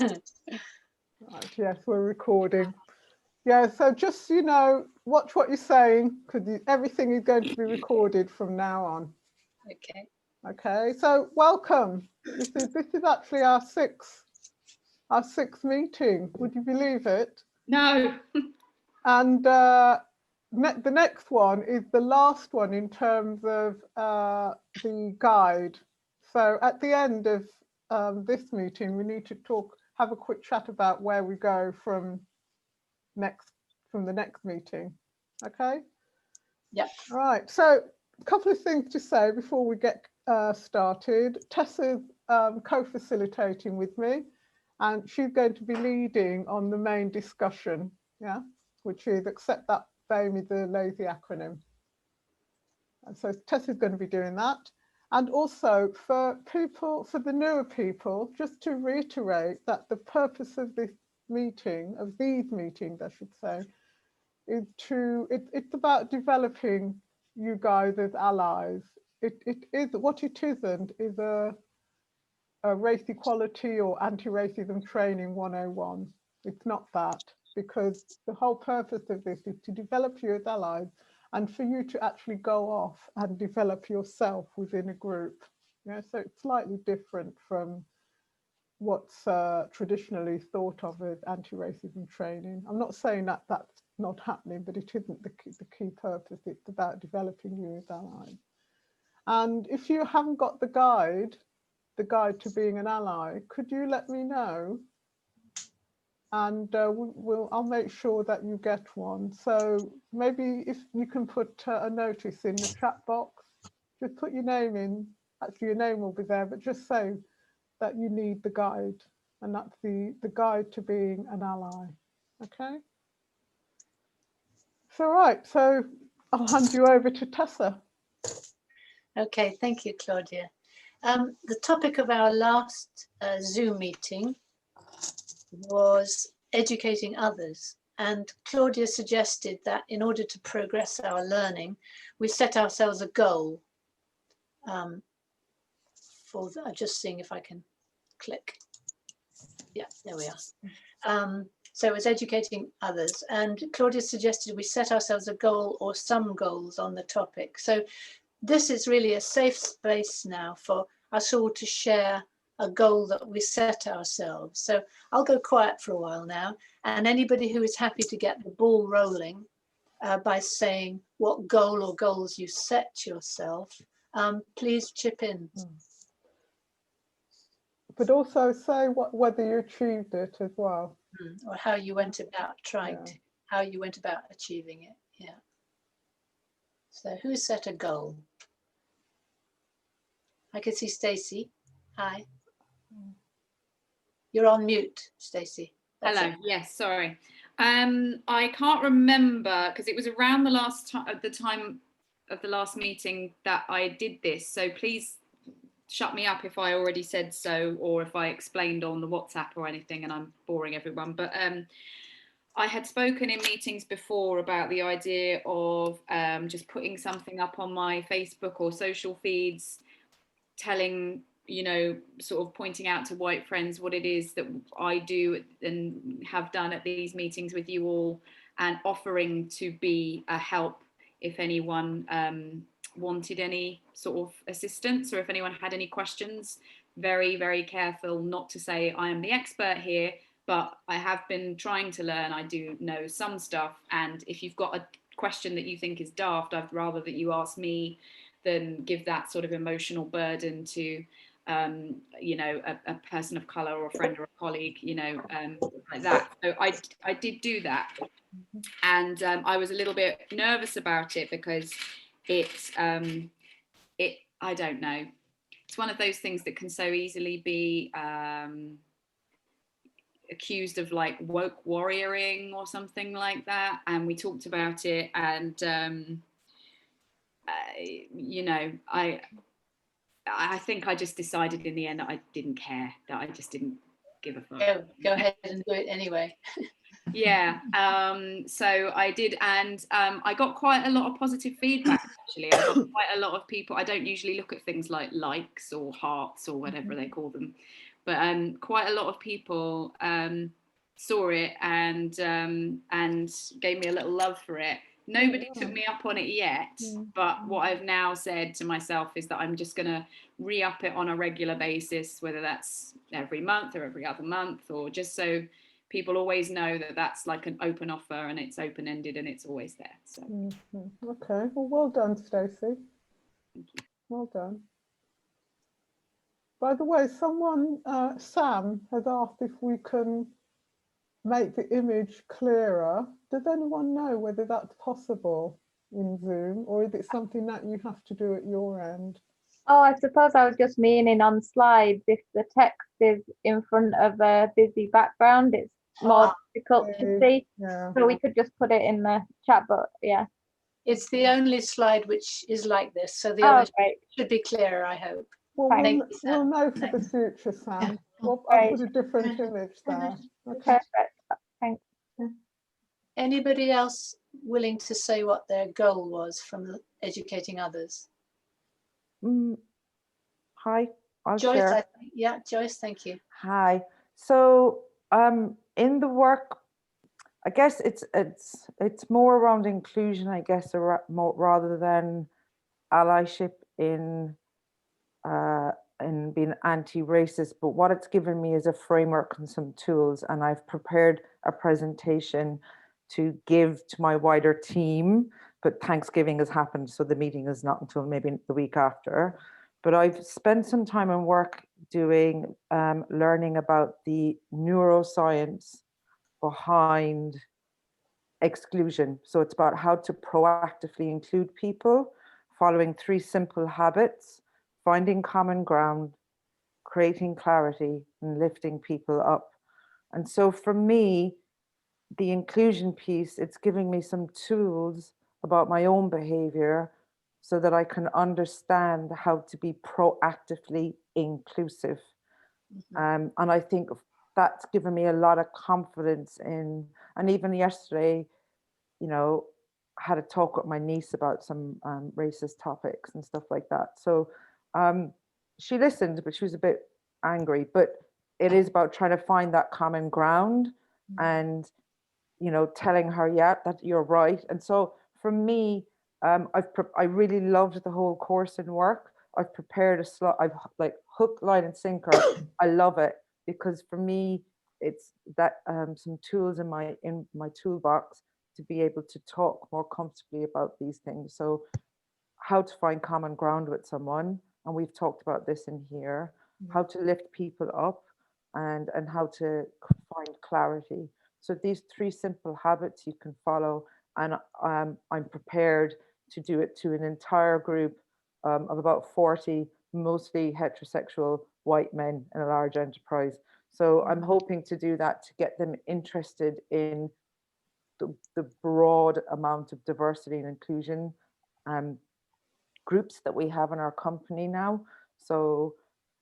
Right, yes, we're recording. Yeah, so just, watch what you're saying, because everything is going to be recorded from now on. Okay. Okay, so welcome. This is actually our sixth meeting. Would you believe it? No. And the next one is the last one in terms of the guide. So at the end of this meeting, we need to have a quick chat about where we go from the next meeting. Okay? Yeah. All right. So a couple of things to say before we get started. Tessa's co-facilitating with me, and she's going to be leading on the main discussion, yeah, which is accept that fame is a lazy acronym. And so Tessa's going to be doing that. And also for the newer people, just to reiterate that the purpose of these meetings, I should say, is it's about developing you guys as allies. It is what it isn't is a race equality or anti-racism training 101. It's not that, because the whole purpose of this is to develop you as allies and for you to actually go off and develop yourself within a group. Yeah, so it's slightly different from what's traditionally thought of as anti-racism training. I'm not saying that that's not happening, but it isn't the key purpose. It's about developing you as allies. And if you haven't got the guide to being an ally, could you let me know? And I'll make sure that you get one. So maybe if you can put a notice in the chat box, just put your name in. Actually, your name will be there, but just say that you need the guide, and that's the guide to being an ally. Okay. So right, so I'll hand you over to Tessa. Okay, thank you, Claudia. The topic of our last Zoom meeting was educating others. And Claudia suggested that in order to progress our learning, we set ourselves a goal. I'm just seeing if I can click. Yeah, there we are. So it was educating others. And Claudia suggested we set ourselves a goal or some goals on the topic. So this is really a safe space now for us all to share a goal that we set ourselves. So I'll go quiet for a while now, and anybody who is happy to get the ball rolling by saying what goal or goals you set yourself, please chip in. But also say whether you achieved it as well. Or how you went about how you went about achieving it. Yeah. So who set a goal? I can see Stacey. Hi. You're on mute, Stacey. Hello. Yes, sorry. I can't remember because it was around the time of the last meeting that I did this. So please shut me up if I already said so, or if I explained on the WhatsApp or anything and I'm boring everyone. But I had spoken in meetings before about the idea of just putting something up on my Facebook or social feeds, telling, sort of pointing out to white friends what it is that I do and have done at these meetings with you all, and offering to be a help if anyone wanted any sort of assistance, or if anyone had any questions. Very, very careful not to say I am the expert here, but I have been trying to learn. I do know some stuff, and if you've got a question that you think is daft, I'd rather that you ask me than give that sort of emotional burden to a person of color or a friend or a colleague, like that. So I did do that, and I was a little bit nervous about it because I don't know, it's one of those things that can so easily be accused of like woke warrioring or something like that. And we talked about it, and I think I just decided in the end that I didn't care, that I just didn't give a fuck. Go ahead and do it anyway. Yeah, so I did, and I got quite a lot of positive feedback, actually. I got quite a lot of people. I don't usually look at things like likes or hearts or whatever they call them but quite a lot of people saw it and gave me a little love for it. Nobody took me up on it yet, but what I've now said to myself is that I'm just going to re-up it on a regular basis, whether that's every month or every other month, or just so people always know that that's like an open offer and it's open-ended and it's always there. So okay, well done, Stacey. Well done. By the way, someone, Sam, has asked if we can make the image clearer. Does anyone know whether that's possible in Zoom, or is it something that you have to do at your end? Oh, I suppose I was just meaning on slides, if the text is in front of a busy background, it's more difficult to see. Yeah. So we could just put it in the chat, but yeah. It's the only slide which is like this, so the Oh, others great. should be clearer, I hope. Well, we'll know for the future, Sam. Well, I'll put a different image there. Okay. Perfect. Thanks. Anybody else willing to say what their goal was from educating others? Hi, I'll Joyce, share. I think. Yeah, Joyce, thank you. Hi. So in the work, I guess it's more around inclusion, I guess, more, rather than allyship in being anti-racist. But what it's given me is a framework and some tools, and I've prepared a presentation to give to my wider team. But Thanksgiving has happened, so the meeting is not until maybe the week after. But I've spent some time in work doing learning about the neuroscience behind exclusion. So it's about how to proactively include people, following 3 simple habits: finding common ground, creating clarity, and lifting people up. And so for me, the inclusion piece, it's giving me some tools about my own behavior so that I can understand how to be proactively inclusive. And I think that's given me a lot of confidence in, and even yesterday, you know, I had a talk with my niece about some racist topics and stuff like that. So she listened, but she was a bit angry. But it is about trying to find that common ground and, you know, telling her, yeah, that you're right. And so for me, I really loved the whole course and work. I've prepared a slot. I've like hook, line, and sinker. I love it because for me, it's that some tools in my toolbox to be able to talk more comfortably about these things. So how to find common ground with someone, and we've talked about this in here, how to lift people up and how to find clarity. So these 3 simple habits you can follow, and I'm prepared to do it to an entire group of about 40, mostly heterosexual white men in a large enterprise. So I'm hoping to do that to get them interested in the broad amount of diversity and inclusion groups that we have in our company now. So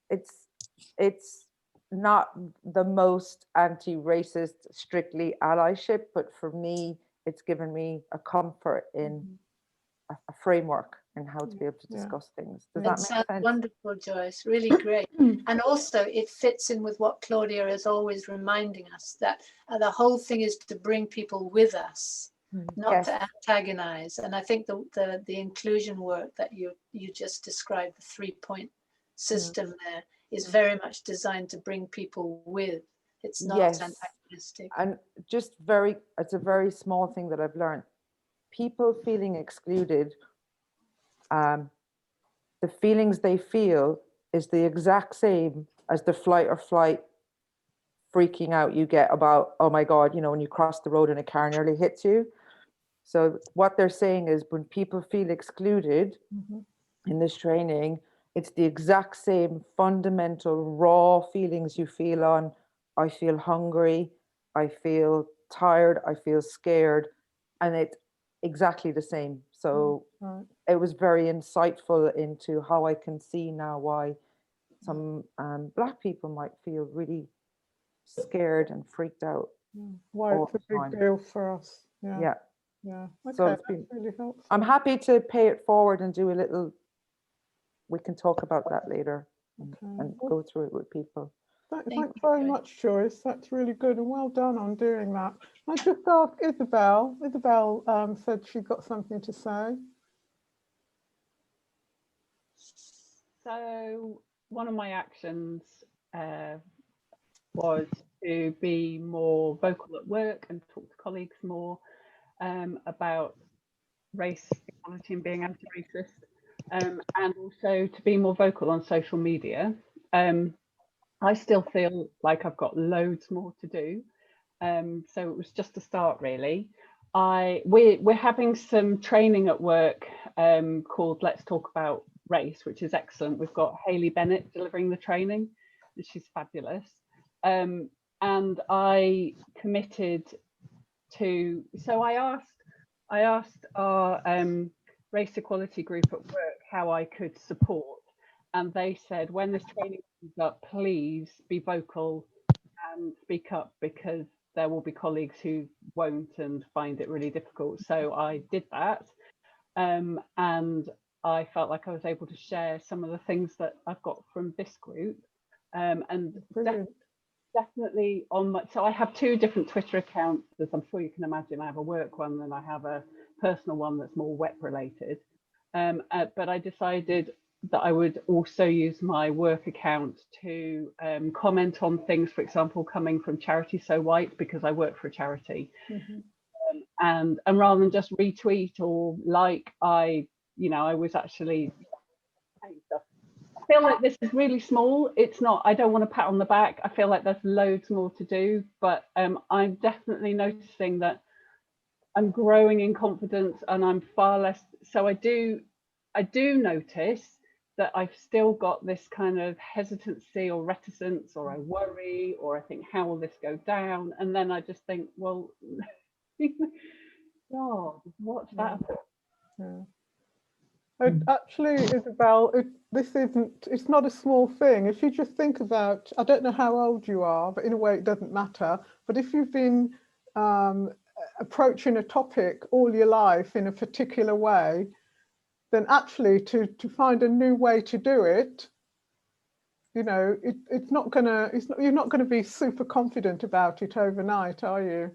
it's not the most anti-racist, strictly allyship, but for me, it's given me a comfort in a framework and how to be able to discuss things. Does that make sounds sense? wonderful, Joyce, really great. And also it fits in with what Claudia is always reminding us, that the whole thing is to bring people with us, not to antagonize. And I think the inclusion work that you just described, the 3-point system there, is very much designed to bring people with. It's not antagonistic. And just it's a very small thing that I've learned. People feeling excluded, the feelings they feel is the exact same as the flight or flight freaking out you get about, oh my God, you know, when you cross the road and a car nearly hits you. So what they're saying is when people feel excluded in this training, it's the exact same fundamental raw feelings you feel on, I feel hungry, I feel tired, I feel scared, and it's exactly the same. So it was very insightful into how I can see now why some Black people might feel really scared and freaked out. Why it's a big deal for us. Yeah. Okay, So that's really helpful. I'm happy to pay it forward and do a little, we can talk about that later and go through it with people. Thank Thanks you, very Joy. much, Joyce. That's really good, and well done on doing that. I just asked Isabel. Isabel said she got something to say. So one of my actions was to be more vocal at work and talk to colleagues more about race equality and being anti-racist, and also to be more vocal on social media. I still feel like I've got loads more to do. So it was just a start, really. We're having some training at work called Let's Talk About Race, which is excellent. We've got Hayley Bennett delivering the training, and she's fabulous. And I committed to, so I asked our race equality group at work how I could support, and they said, when this training comes up, please be vocal and speak up, because there will be colleagues who won't and find it really difficult. So I did that, and I felt like I was able to share some of the things that I've got from this group, and definitely on my, so I have two different Twitter accounts, as I'm sure you can imagine. I have a work one and I have a personal one that's more WEP related, but I decided that I would also use my work account to comment on things, for example, coming from Charity So White, because I work for a charity. And rather than just retweet or like, I was actually saying stuff. I feel like this is really small. It's not, I don't want to pat on the back. I feel like there's loads more to do, but I'm definitely noticing that I'm growing in confidence, and I'm far less, so I do notice that I've still got this kind of hesitancy or reticence, or I worry, or I think, how will this go down? And then I just think, well, God, what's that about? Yeah. Actually, Isabel, it's not a small thing. If you just think about, I don't know how old you are, but in a way it doesn't matter. But if you've been approaching a topic all your life in a particular way, then actually to find a new way to do it, you're not gonna be super confident about it overnight, are you?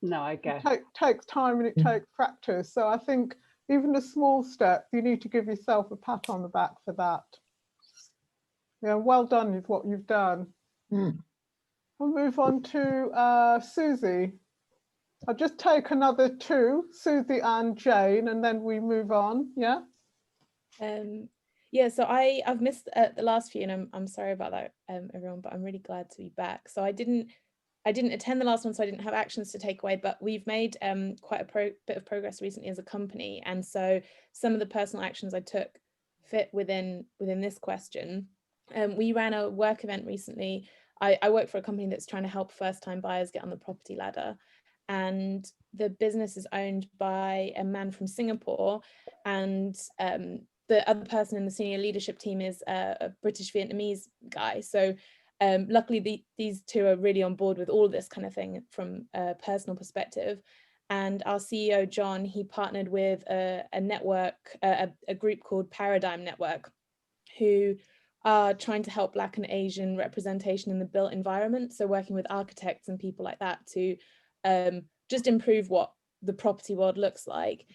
No, I guess. It takes time and it takes practice. So I think even a small step, you need to give yourself a pat on the back for that. Yeah, well done with what you've done. We'll move on to Susie. I'll just take another two, Susie and Jane, and then we move on. Yeah. Yeah, so I've missed the last few, and I'm sorry about that, everyone, but I'm really glad to be back. So I didn't attend the last one, so I didn't have actions to take away, but we've made quite a bit of progress recently as a company, and so some of the personal actions I took fit within this question. We ran a work event recently. I work for a company that's trying to help first-time buyers get on the property ladder, and the business is owned by a man from Singapore, and the other person in the senior leadership team is a British Vietnamese guy. So luckily these two are really on board with all of this kind of thing from a personal perspective. And our CEO, John, he partnered with a network, a group called Paradigm Network, who are trying to help Black and Asian representation in the built environment. So working with architects and people like that to just improve what the property world looks like.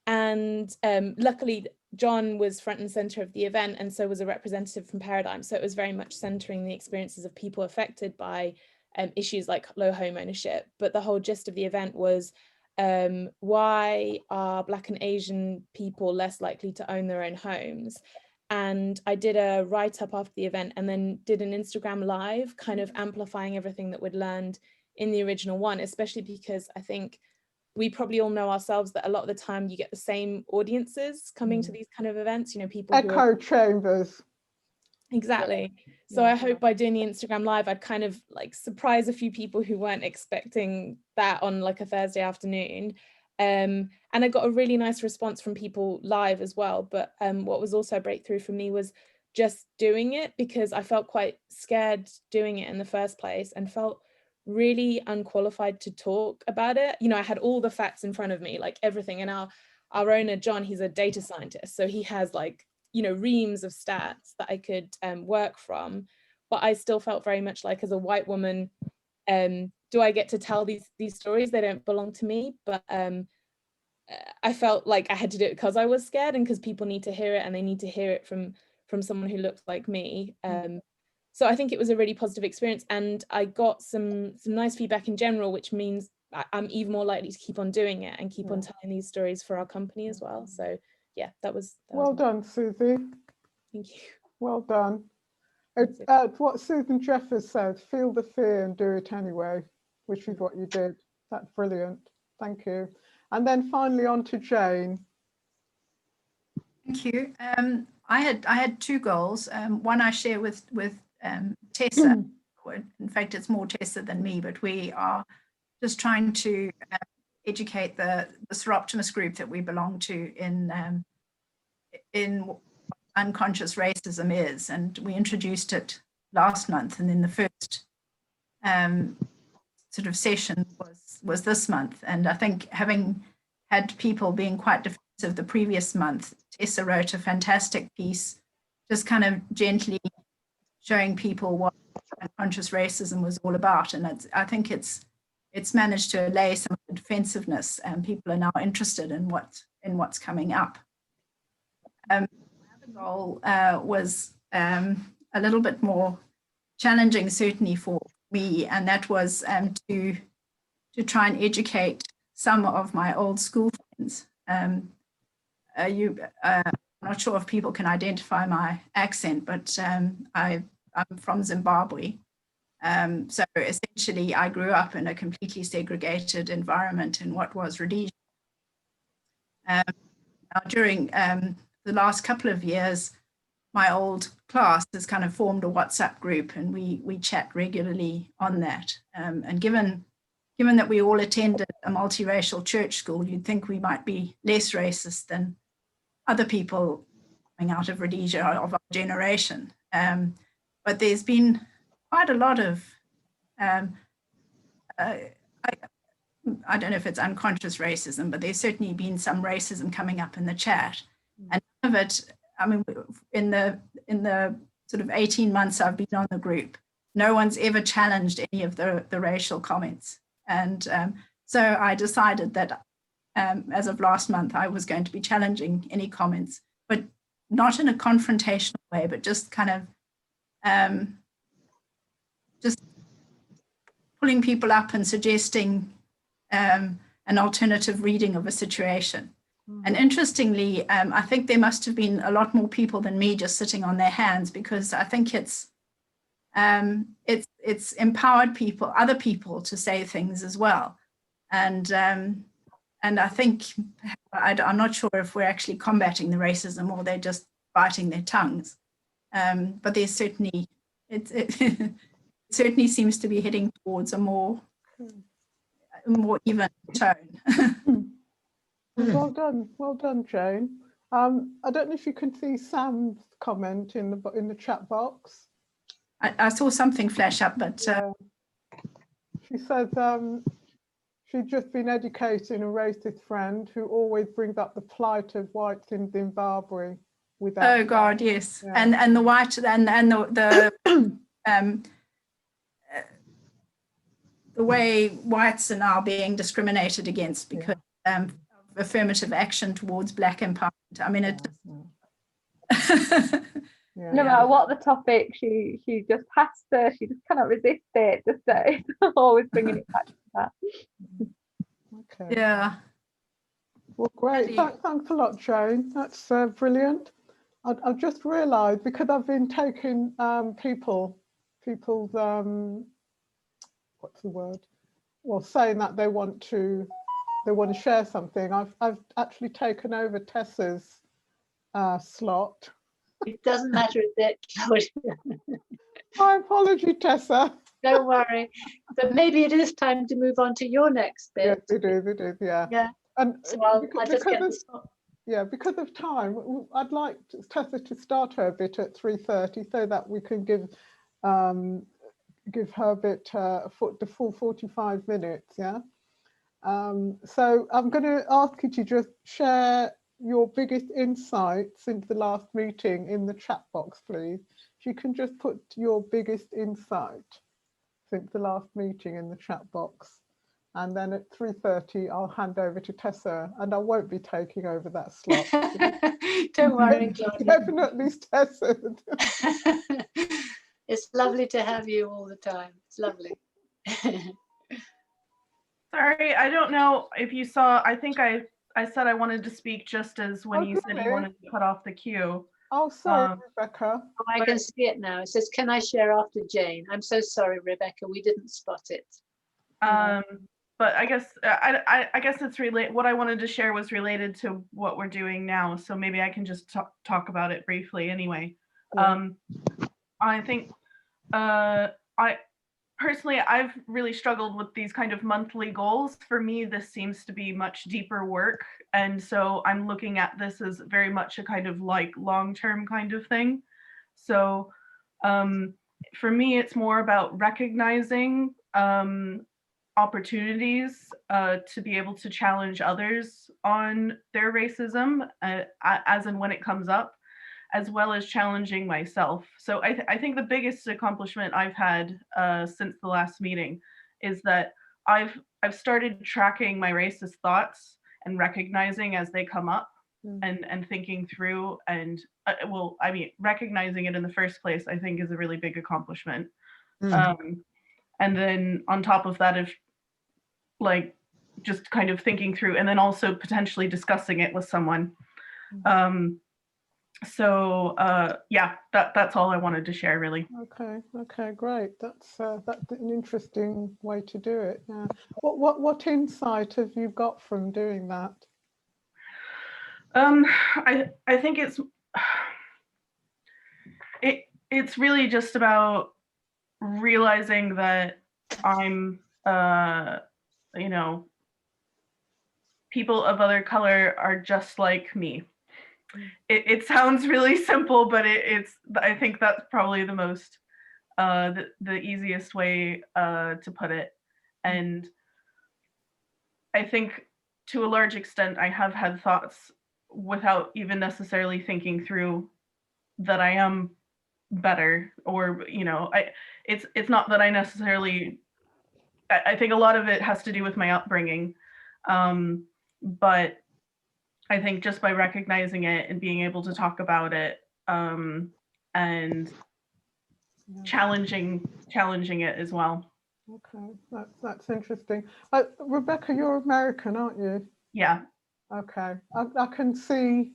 And luckily, John was front and center of the event, and so was a representative from Paradigm. So it was very much centering the experiences of people affected by issues like low home ownership. But the whole gist of the event was, why are Black and Asian people less likely to own their own homes? And I did a write-up after the event, and then did an Instagram live, kind of amplifying everything that we'd learned in the original one, especially because I think we probably all know ourselves that a lot of the time you get the same audiences coming to these kind of events, people echo chambers. Exactly. So I hope by doing the Instagram live, I'd kind of like surprise a few people who weren't expecting that on like a Thursday afternoon. And I got a really nice response from people live as well. But what was also a breakthrough for me was just doing it, because I felt quite scared doing it in the first place and felt really unqualified to talk about it. I had all the facts in front of me, like everything. And our owner, John, he's a data scientist. So he has like, reams of stats that I could work from. but I still felt very much like, as a white woman, do I get to tell these stories? They don't belong to me, but I felt like I had to do it because I was scared, and because people need to hear it, and they need to hear it from someone who looks like me. So I think it was a really positive experience, and I got some nice feedback in general, which means I'm even more likely to keep on doing it and keep on telling these stories for our company as well. So yeah, that was well done, Susie. Thank you. Well done. What Susan Jeffers says, feel the fear and do it anyway, which is what you did. That's brilliant. Thank you. And then finally on to Jane. Thank you. I had two goals. One I share with Tessa. In fact, it's more Tessa than me, but we are just trying to educate the Seroptimus group that we belong to in unconscious racism is, and we introduced it last month, and then the first sort of session was this month. And I think, having had people being quite defensive the previous month, Tessa wrote a fantastic piece, just kind of gently showing people what unconscious racism was all about. And I think it's managed to allay some of the defensiveness, and people are now interested in what's coming up. The other goal was a little bit more challenging, certainly for me, and that was to try and educate some of my old school friends. I'm not sure if people can identify my accent, but I'm from Zimbabwe. So essentially, I grew up in a completely segregated environment in what was Rhodesia. During the last couple of years, my old class has kind of formed a WhatsApp group, and we chat regularly on that. And given that we all attended a multiracial church school, you'd think we might be less racist than other people coming out of Rhodesia of our generation. But there's been quite a lot of, I don't know if it's unconscious racism, but there's certainly been some racism coming up in the chat. And none of it, I mean, in the sort of 18 months I've been on the group, no one's ever challenged any of the racial comments. And so I decided that as of last month, I was going to be challenging any comments, but not in a confrontational way, but just kind of just pulling people up and suggesting an alternative reading of a situation. And interestingly, I think there must have been a lot more people than me just sitting on their hands, because I think it's empowered people, other people, to say things as well. And I think, I'm not sure if we're actually combating the racism or they're just biting their tongues. But there's certainly, it certainly seems to be heading towards a more even tone. Well done, Jane. I don't know if you can see Sam's comment in the chat box. I saw something flash up, but she says she'd just been educating a racist friend who always brings up the plight of whites in Zimbabwe. Without oh God, yes, yeah. and the white and the way whites are now being discriminated against because of affirmative action towards Black empowerment. I mean, it. No matter what the topic, she just has to. She just cannot resist it. Just always bringing it back to that. Okay. Yeah. Well, great. Thanks a lot, Jane. That's brilliant. I've just realised, because I've been taking people's what's the word? Well, saying that they want to share something. I've actually taken over Tessa's slot. It doesn't matter a bit, Claudia. My apology, Tessa. Don't worry. But maybe it is time to move on to your next bit. Yes, it is, yeah. Yeah. And so I'll just get this. Yeah, because of time, I'd like Tessa to start her bit at 3:30 so that we can give her bit the full 45 minutes, yeah? So I'm going to ask you to just share your biggest insight since the last meeting in the chat box, please. if you can just put your biggest insight since the last meeting in the chat box. And then at 3:30, I'll hand over to Tessa, and I won't be taking over that slot. Don't worry, Claudia. Definitely Tessa. It's lovely to have you all the time. It's lovely. Sorry, I don't know if you saw, I think I said I wanted to speak just as when you said you wanted to cut off the queue. Oh, sorry, Rebecca. Oh, I can see it now. It says, can I share after Jane? I'm so sorry, Rebecca. We didn't spot it. But I guess I guess it's related. What I wanted to share was related to what we're doing now. So maybe I can just talk about it briefly anyway. Yeah. I think I personally, I've really struggled with these kind of monthly goals. For me, this seems to be much deeper work. And so I'm looking at this as very much a kind of like long-term kind of thing. So for me, it's more about recognizing opportunities to be able to challenge others on their racism as and when it comes up, as well as challenging myself. So I think the biggest accomplishment I've had since the last meeting is that I've started tracking my racist thoughts and recognizing as they come up and thinking through and well, I mean, recognizing it in the first place, I think is a really big accomplishment. And then on top of that, if like just kind of thinking through and then also potentially discussing it with someone. So yeah, that's all I wanted to share, really. Okay, great. That's an interesting way to do it. Yeah. What insight have you got from doing that? I think it's really just about realizing that I'm you know, people of other color are just like me. It sounds really simple, but I think that's probably the most the easiest way to put it. And I think to a large extent I have had thoughts without even necessarily thinking through that I am better, or you know, it's not that I necessarily, I think a lot of it has to do with my upbringing, but I think just by recognizing it and being able to talk about it and challenging it as well. Okay, that's interesting. Rebecca, you're American, aren't you? Yeah. Okay, I can see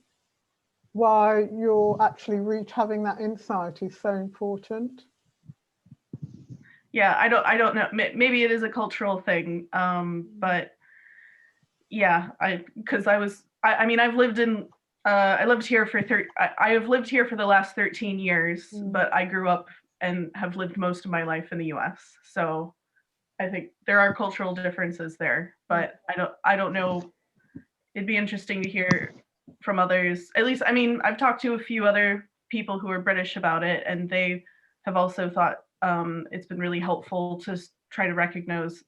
why you're actually having that insight is so important. Yeah, I don't know. Maybe it is a cultural thing, but yeah, I mean, I've lived in I lived here for I have lived here for the last 13 years, but I grew up and have lived most of my life in the US. So I think there are cultural differences there, but I don't know. It'd be interesting to hear from others. At least, I mean, I've talked to a few other people who are British about it, and they have also thought it's been really helpful to try to recognize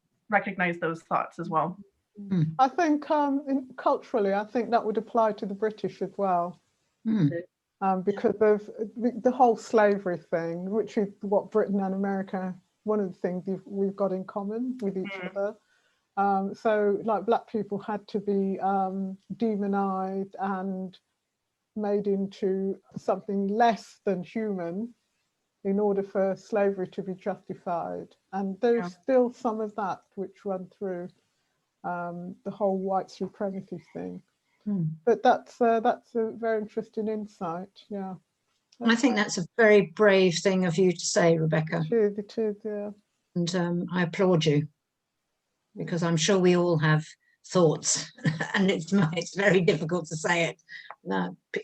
those thoughts as well. I think culturally, I think that would apply to the British as well. Because of the whole slavery thing, which is what Britain and America, one of the things we've got in common with each other. So like Black people had to be demonized and made into something less than human in order for slavery to be justified. And there's still some of that which run through the whole white supremacy thing. But that's a very interesting insight. Yeah, I think that's a very brave thing of you to say, Rebecca. It is, yeah. And I applaud you, because I'm sure we all have thoughts, and it's very difficult to say it.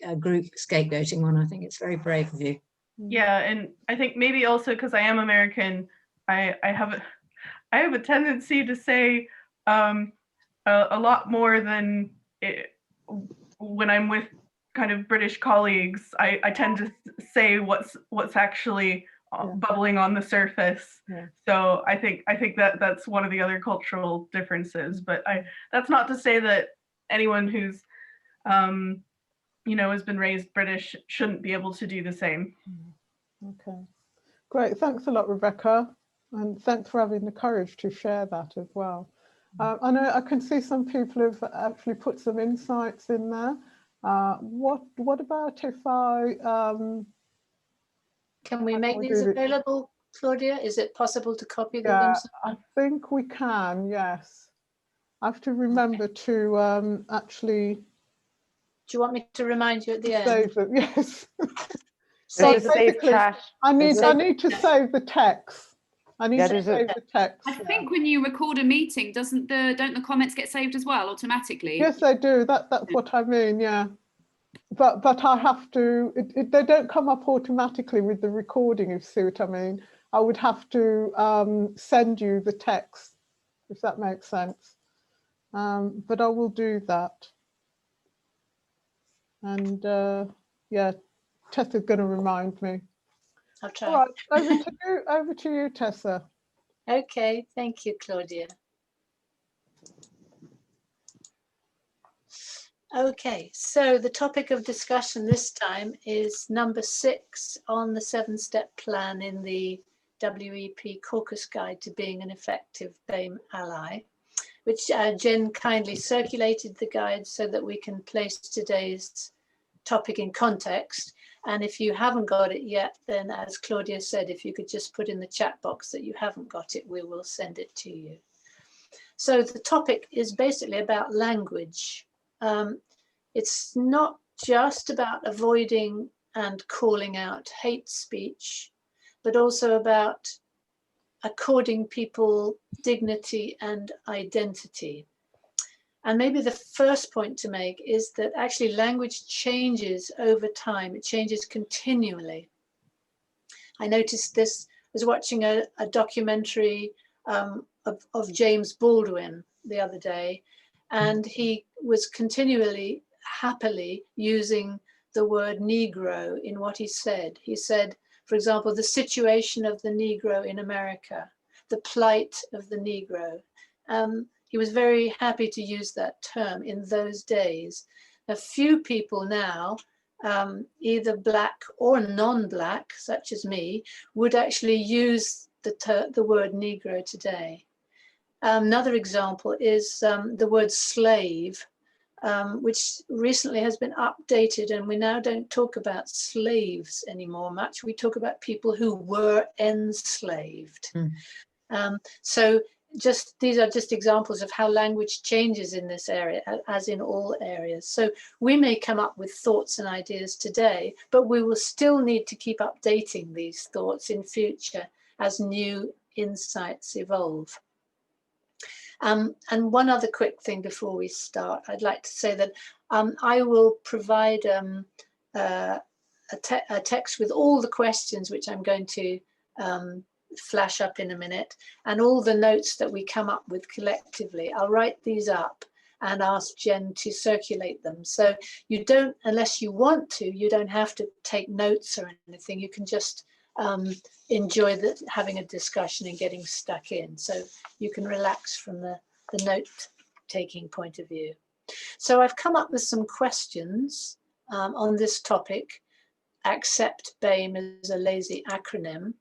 A group scapegoating one, I think it's very brave of you. Yeah, and I think maybe also because I am American, I have a tendency to say a lot more than when I'm with kind of British colleagues. I tend to say what's actually bubbling on the surface. So I think that's one of the other cultural differences. But that's not to say that anyone who's you know, has been raised British shouldn't be able to do the same. Okay, great. Thanks a lot, Rebecca. And thanks for having the courage to share that as well. I know I can see some people have actually put some insights in there. What about if I Can we how make we these do it? available, Claudia? Is it possible to copy them Yeah, I somewhere? think we can. Yes, I have to remember to actually Do you want me to remind you at the end? save them. Yes. There's Save a them. save basically, chat. I There's need a- to save the text. I need Yeah, to there's a- save the text. I think when you record a meeting, don't the comments get saved as well automatically? Yes, they do. That's what I mean. Yeah, but I have to. They don't come up automatically with the recording. If you see what I mean, I would have to send you the text, if that makes sense. But I will do that. And yeah, Tessa's going to remind me. I'll try. All right, over to you, Tessa. Okay, thank you, Claudia. Okay, so the topic of discussion this time is number 6 on the 7-step plan in the WEP Caucus Guide to Being an Effective BAME Ally, which Jen kindly circulated the guide so that we can place today's topic in context. And if you haven't got it yet, then as Claudia said, if you could just put in the chat box that you haven't got it, we will send it to you. So the topic is basically about language. It's not just about avoiding and calling out hate speech, but also about according people dignity and identity. And maybe the first point to make is that actually language changes over time. It changes continually. I noticed this, I was watching a documentary of James Baldwin the other day, and he was continually, happily using the word Negro in what he said. He said, for example, the situation of the Negro in America, the plight of the Negro. He was very happy to use that term in those days. A few people now, either black or non-black, such as me, would actually use the word Negro today. Another example is the word slave, which recently has been updated, and we now don't talk about slaves anymore much. We talk about people who were enslaved. So these are just examples of how language changes in this area, as in all areas. So we may come up with thoughts and ideas today, but we will still need to keep updating these thoughts in future as new insights evolve. And one other quick thing before we start, I'd like to say that I will provide a text with all the questions which I'm going to flash up in a minute, and all the notes that we come up with collectively. I'll write these up and ask Jen to circulate them. So you don't, unless you want to, you don't have to take notes or anything. You can just enjoy having a discussion and getting stuck in. So you can relax from the note-taking point of view. So I've come up with some questions on this topic. Accept BAME as a lazy acronym.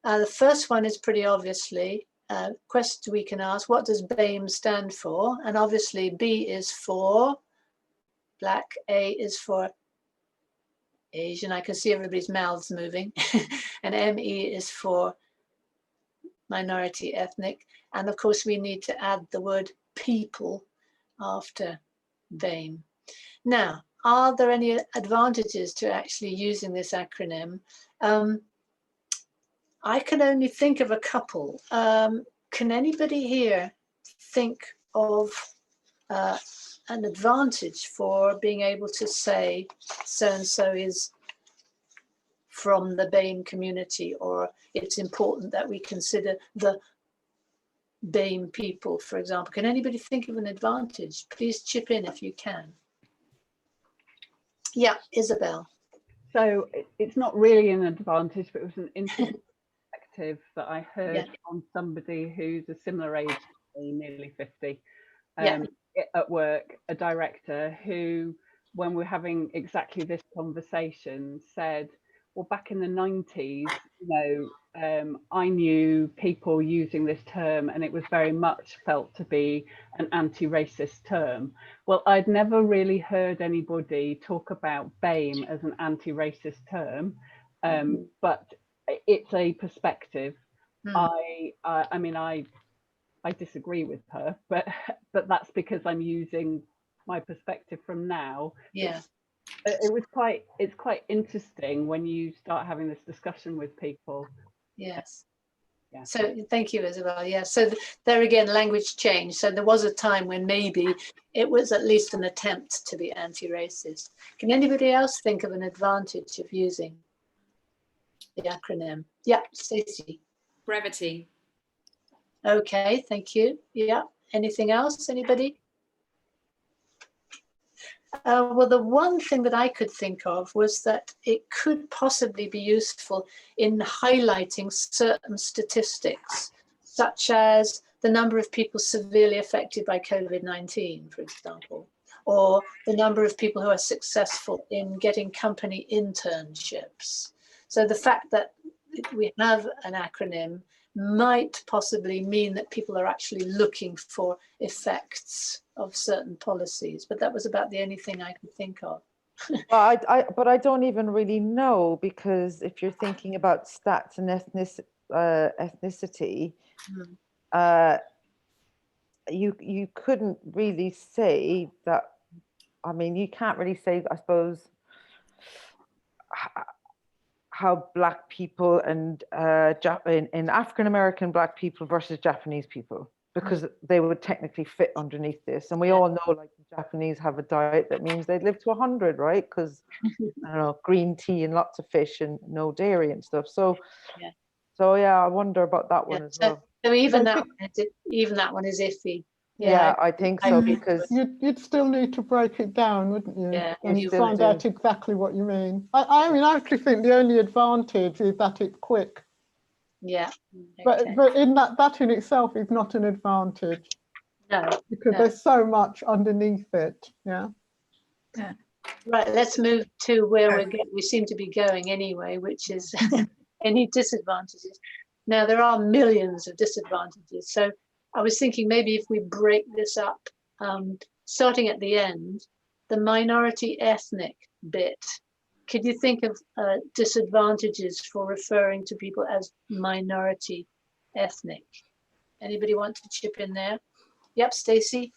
The first one is pretty obviously a question we can ask, what does BAME stand for? And obviously B is for Black, A is for Asian. I can see everybody's mouths moving. And ME is for minority ethnic. And of course, we need to add the word people after BAME. Now, are there any advantages to actually using this acronym? I can only think of a couple. Can anybody here think of an advantage for being able to say so-and-so is from the BAME community, or it's important that we consider the BAME people, for example? Can anybody think of an advantage? Please chip in if you can. Yeah, Isabel. So it's not really an advantage, but it was an interesting perspective that I heard from somebody who's a similar age to me, nearly 50, at work, a director who, when we're having exactly this conversation, said, well, back in the 90s, I knew people using this term and it was very much felt to be an anti-racist term. Well, I'd never really heard anybody talk about BAME as an anti-racist term, but it's a perspective. I mean, I disagree with her, but that's because I'm using my perspective from now. Yeah. It's quite interesting when you start having this discussion with people. Yes. Yeah. So thank you, Isabel. Yeah. So there again, language changed. So there was a time when maybe it was at least an attempt to be anti-racist. Can anybody else think of an advantage of using the acronym? Yeah, Stacey. Brevity. Okay, thank you. Yeah. Anything else? Anybody? Well, the one thing that I could think of was that it could possibly be useful in highlighting certain statistics, such as the number of people severely affected by COVID-19, for example, or the number of people who are successful in getting company internships. So the fact that we have an acronym might possibly mean that people are actually looking for effects of certain policies, but that was about the only thing I could think of. Well, but I don't even really know, because if you're thinking about stats and ethnicity, you couldn't really say that. I mean, you can't really say, I suppose, how Black people and in African American Black people versus Japanese people, because they would technically fit underneath this. And we all know, like, the Japanese have a diet that means they'd live to 100, right? Because I don't know, green tea and lots of fish and no dairy and stuff. So yeah, I wonder about that one as well. So even that one is iffy. Yeah, I think so, because you'd still need to break it down, wouldn't you? Yeah, and you find out exactly what you mean. I mean, I actually think the only advantage is that it's quick. Yeah. Okay. But in that in itself is not an advantage. No. Because there's so much underneath it. Yeah. Yeah. Right. Let's move to where we seem to be going anyway, which is any disadvantages. Now there are millions of disadvantages. So I was thinking maybe if we break this up, starting at the end, the minority ethnic bit. Could you think of disadvantages for referring to people as minority ethnic? Anybody want to chip in there? Yep, Stacey.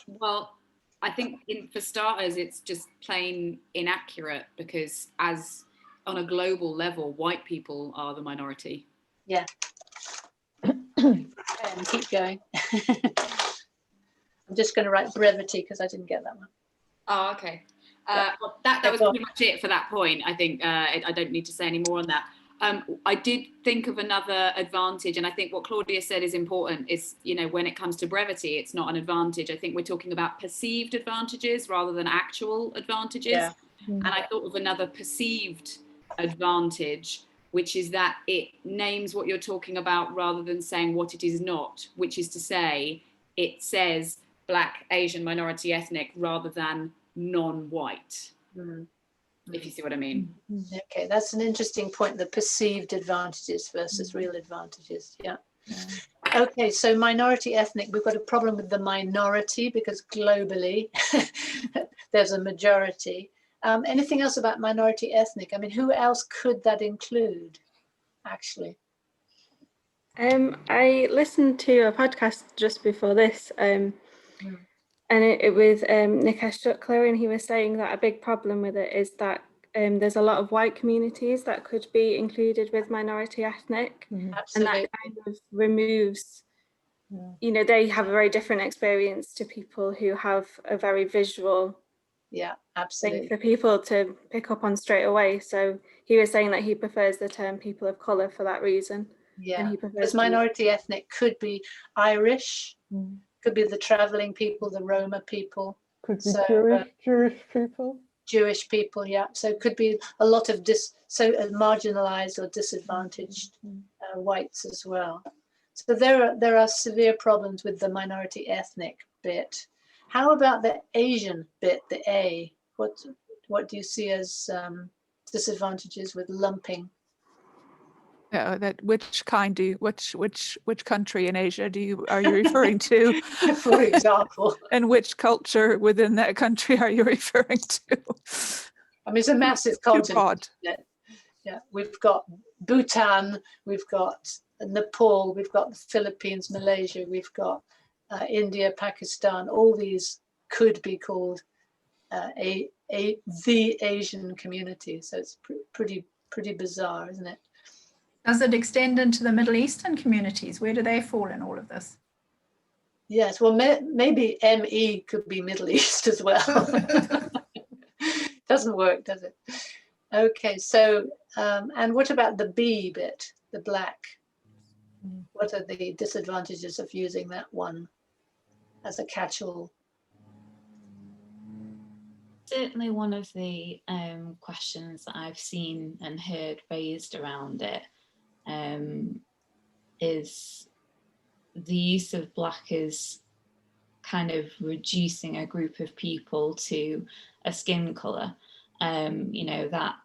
Well, I think for starters, it's just plain inaccurate, because as on a global level, white people are the minority. Yeah. And keep going. I'm just going to write brevity because I didn't get that one. Oh, okay. Well, that was pretty much it for that point. I think I don't need to say any more on that. I did think of another advantage, and I think what Claudia said is important, is, when it comes to brevity, it's not an advantage. I think we're talking about perceived advantages rather than actual advantages. Yeah. And I thought of another perceived advantage, which is that it names what you're talking about rather than saying what it is not, which is to say, it says Black, Asian, minority ethnic rather than non-white. If you see what I mean. Okay, that's an interesting point, the perceived advantages versus real advantages. Yeah. Okay, so minority ethnic, we've got a problem with the minority because globally there's a majority. Anything else about minority ethnic? I mean, who else could that include, actually? I listened to a podcast just before this, and it was Nikesh Shukla, and he was saying that a big problem with it is that there's a lot of white communities that could be included with minority ethnic, and that kind of removes, they have a very different experience to people who have a very visual thing for people to pick up on straight away. So he was saying that he prefers the term people of colour for that reason. Yeah, because minority ethnic could be Irish, could be the travelling people, the Roma people. Could be Jewish people. Jewish people, yeah. So it could be a lot of marginalised or disadvantaged whites as well. So there are severe problems with the minority ethnic bit. How about the Asian bit, the A? what do you see as disadvantages with lumping? That which country in Asia are you referring to? For example. And which culture within that country are you referring to? I mean, it's a massive continent. Yeah, we've got Bhutan, we've got Nepal, we've got the Philippines, Malaysia, we've got India, Pakistan. All these could be called the Asian community. So it's pretty bizarre, isn't it? Does it extend into the Middle Eastern communities? Where do they fall in all of this? Yes, well, maybe ME could be Middle East as well. Doesn't work, does it? Okay, so, and what about the B bit, the black? What are the disadvantages of using that one as a catch-all? Certainly one of the questions that I've seen and heard raised around it is the use of black as kind of reducing a group of people to a skin colour. You know, that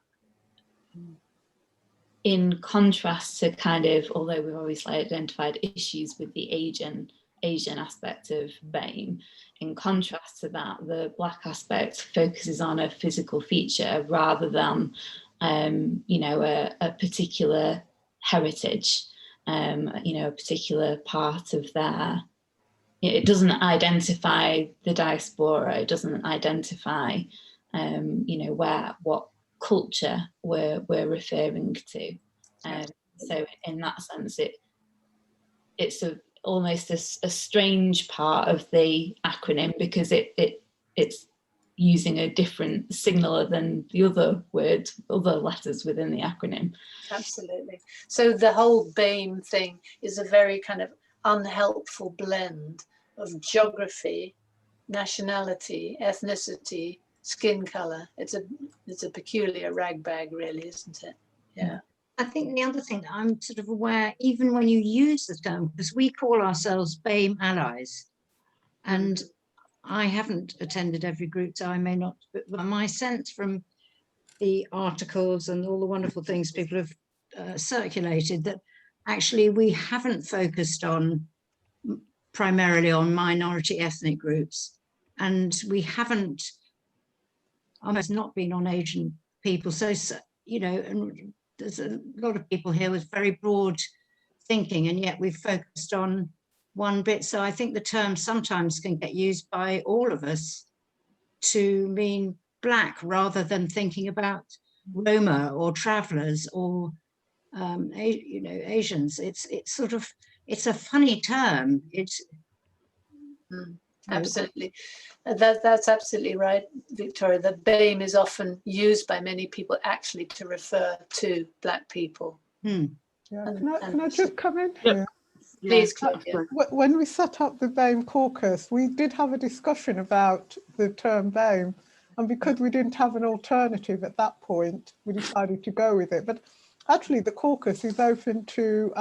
in contrast to kind of, although we've obviously identified issues with the Asian aspect of BAME, in contrast to that, the black aspect focuses on a physical feature rather than, you know, a particular heritage, you know, a particular part of their, it doesn't identify the diaspora, it doesn't identify, you know, what culture we're referring to. So in that sense, it's almost a strange part of the acronym because it's using a different signaler than the other words, other letters within the acronym. Absolutely. So the whole BAME thing is a very kind of unhelpful blend of geography, nationality, ethnicity, skin color. It's a peculiar ragbag, really, isn't it? Yeah. I think the other thing that I'm sort of aware, even when you use the term, because we call ourselves BAME allies, and I haven't attended every group, so I may not, but my sense from the articles and all the wonderful things people have circulated, that actually we haven't focused on primarily on minority ethnic groups, and we haven't almost not been on Asian people. So you know, and there's a lot of people here with very broad thinking, and yet we've focused on one bit. So I think the term sometimes can get used by all of us to mean black rather than thinking about Roma or travelers or you know, Asians. It's sort of, it's a funny term. It's absolutely. That's absolutely right, Victoria. The BAME is often used by many people actually to refer to black people. Yeah. Can I just come in here? Please, Claudia. When we set up the BAME caucus, we did have a discussion about the term BAME, and because we didn't have an alternative at that point, we decided to go with it. But actually, the caucus is open to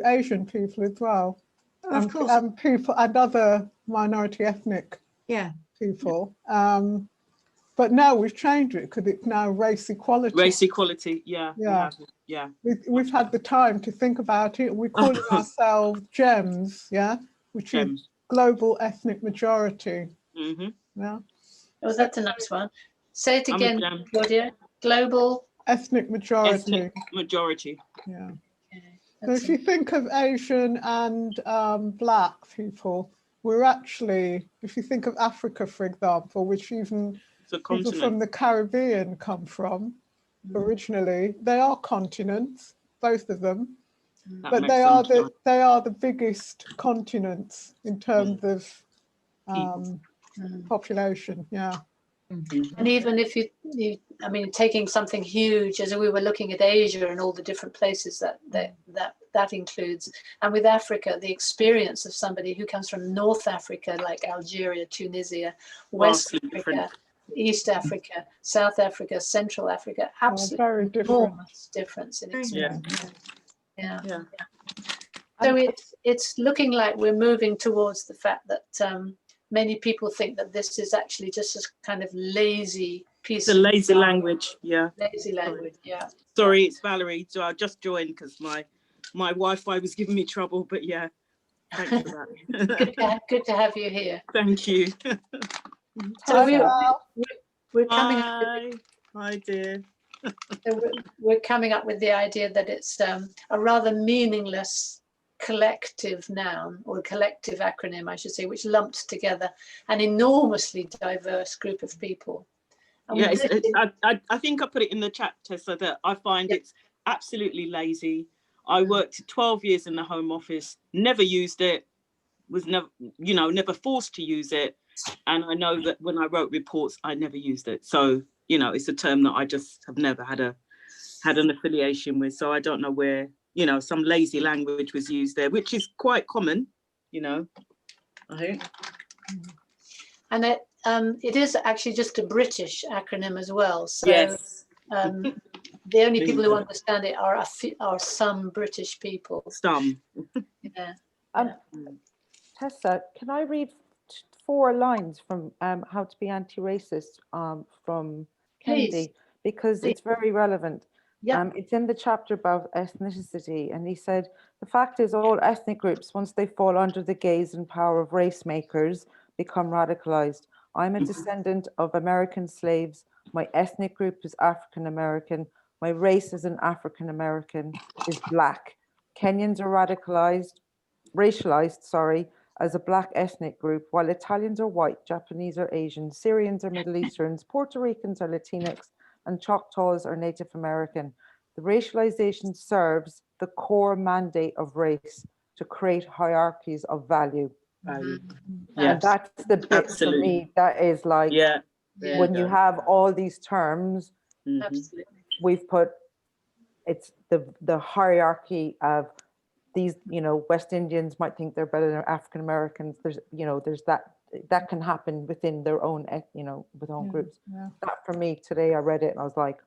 Asian people as well. Of course. And people and other minority ethnic people. But now we've changed it because it's now race equality. Race equality, yeah. We've had the time to think about it. We're calling ourselves GEMS, which is Global Ethnic Majority. Yeah. Oh, that's a nice one. Say it again, Claudia. Global Ethnic Majority. Ethnic majority. Yeah. So if you think of Asian and black people, we're actually, if you think of Africa, for example, which even people from the Caribbean come from originally, they are continents, both of them, but they are the biggest continents in terms of population. Yeah. And even if you, I mean, taking something huge, as we were looking at Asia and all the different places that includes, and with Africa, the experience of somebody who comes from North Africa, like Algeria, Tunisia, West Africa, East Africa, South Africa, Central Africa, absolutely enormous difference in experience. Yeah. So it's looking like we're moving towards the fact that many people think that this is actually just a kind of lazy piece The of lazy language, yeah. lazy language. Yeah. Sorry, it's Valerie. So I just joined because my Wi-Fi was giving me trouble. But yeah, thanks for that. Good to have you here. Thank you. So Hi, we're coming up Hi, hi dear. so we're coming up with the idea that it's a rather meaningless collective noun, or collective acronym, I should say, which lumps together an enormously diverse group of people. And Yeah, I think I put it in the chat, Tessa, that I find it's absolutely lazy. I worked 12 years in the Home Office, never used it, was never, never forced to use it. And I know that when I wrote reports, I never used it. So, it's a term that I just have never had an affiliation with. So I don't know where, some lazy language was used there, which is quite common, I think. And it is actually just a British acronym as well. So yes. The only people who understand it are some British people. Some. Yeah. Tessa, can I read 4 lines from How to Be Anti-Racist from Kennedy? Because it's very relevant. Yeah. It's in the chapter about ethnicity, and he said, the fact is all ethnic groups, once they fall under the gaze and power of race makers, become radicalized. I'm a descendant of American slaves. My ethnic group is African American. My race as an African American is Black. Kenyans are racialized, as a Black ethnic group, while Italians are white, Japanese are Asian, Syrians are Middle Easterns, Puerto Ricans are Latinx, and Choctaws are Native American. The racialization serves the core mandate of race to create hierarchies of value. Value. And that's the bit for me that is like, when you have all these terms, we've put, it's the hierarchy of these, West Indians might think they're better than African Americans. There's that can happen within their own, with own groups. That for me today, I read it and I was like,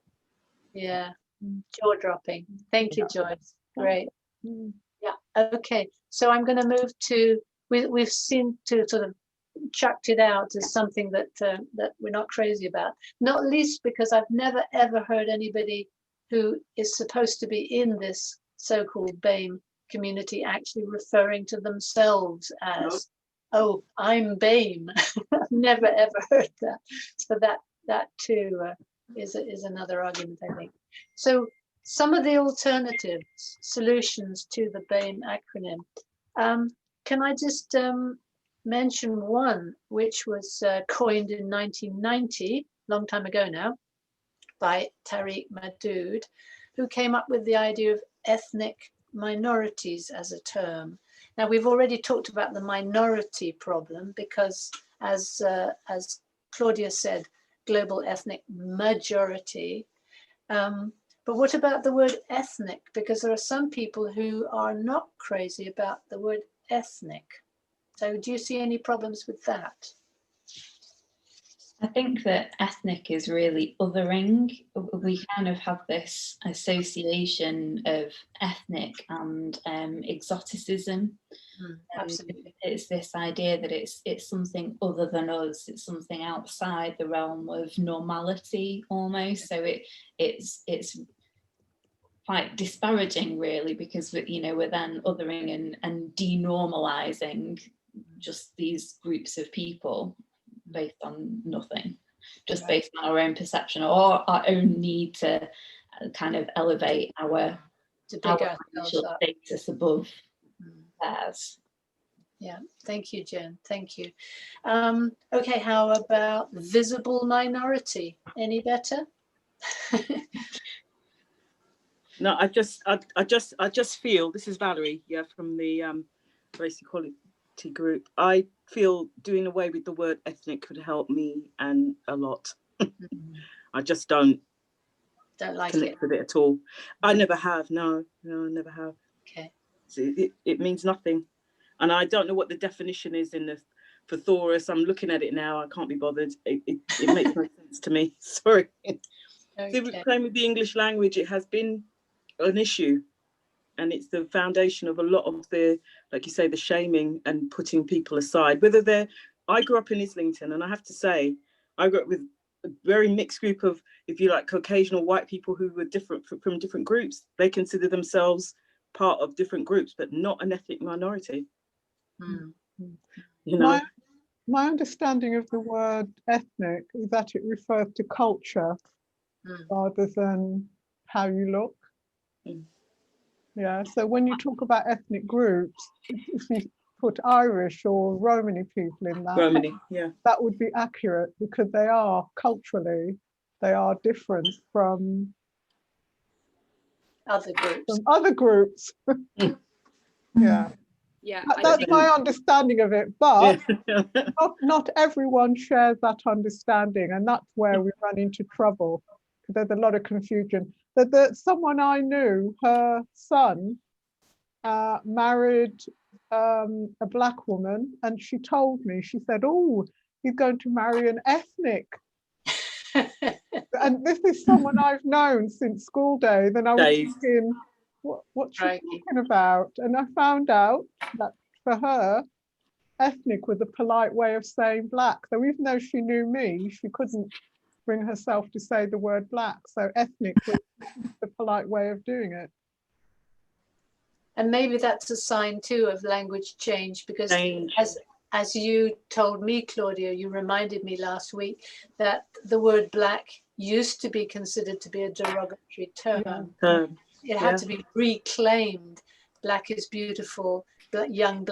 yeah, jaw dropping. Thank you, Joyce. Great. Yeah. Okay. So I'm going to move to. We've seemed to sort of chucked it out as something that that we're not crazy about. Not least because I've never ever heard anybody who is supposed to be in this so-called BAME community actually referring to themselves as, oh, I'm BAME. I've never ever heard that. So that too is another argument, I think. So some of the alternatives, solutions to the BAME acronym. Can I just mention one which was coined in 1990, long time ago now, by Tariq Madood, who came up with the idea of ethnic minorities as a term. Now, we've already talked about the minority problem because, as Claudia said, global ethnic majority. But what about the word ethnic? Because there are some people who are not crazy about the word ethnic. So do you see any problems with that? I think that ethnic is really othering. We kind of have this association of ethnic and exoticism. Absolutely. It's this idea that it's something other than us. It's something outside the realm of normality almost. So it's quite disparaging really, because we're then othering and denormalizing just these groups of people based on nothing, just based on our own perception or our own need to kind of elevate our social status above theirs. Yeah, thank you, Jen. Thank you. Okay, how about visible minority? Any better? No, I just feel, this is Valerie, from the race equality group. I feel doing away with the word ethnic could help me and a lot. I just don't like connect it with it at all. I never have. No, I never have. Okay. So it means nothing, and I don't know what the definition is in the thesaurus. I'm looking at it now. I can't be bothered. It makes no sense to me. Sorry. Okay. Same with the English language. It has been an issue, and it's the foundation of a lot of the, like you say, the shaming and putting people aside, whether they're I grew up in Islington, and I have to say, I grew up with a very mixed group of, if you like, Caucasian or white people who were different from different groups. They consider themselves part of different groups, but not an ethnic minority. Mm. You know, my understanding of the word ethnic is that it refers to culture rather than how you look. Yeah, so when you talk about ethnic groups, if you put Irish or Romani people in that, Romani, yeah, that would be accurate, because they are culturally, they are different from other groups. Yeah. Yeah, That's my understanding of it, but not everyone shares that understanding, and that's where we run into trouble, because there's a lot of confusion. That someone I knew, her son married a black woman, and she told me, she said, "Oh, he's going to marry an ethnic." And this is someone I've known since school days, and I was thinking, what's she talking about? And I found out that for her, ethnic was a polite way of saying black. So even though she knew me, she couldn't bring herself to say the word black. So ethnic was the polite way of doing it. And maybe that's a sign too of language change, because as you told me, Claudia, you reminded me last week that the word black used to be considered to be a derogatory term. It had to be reclaimed. Black is beautiful, young,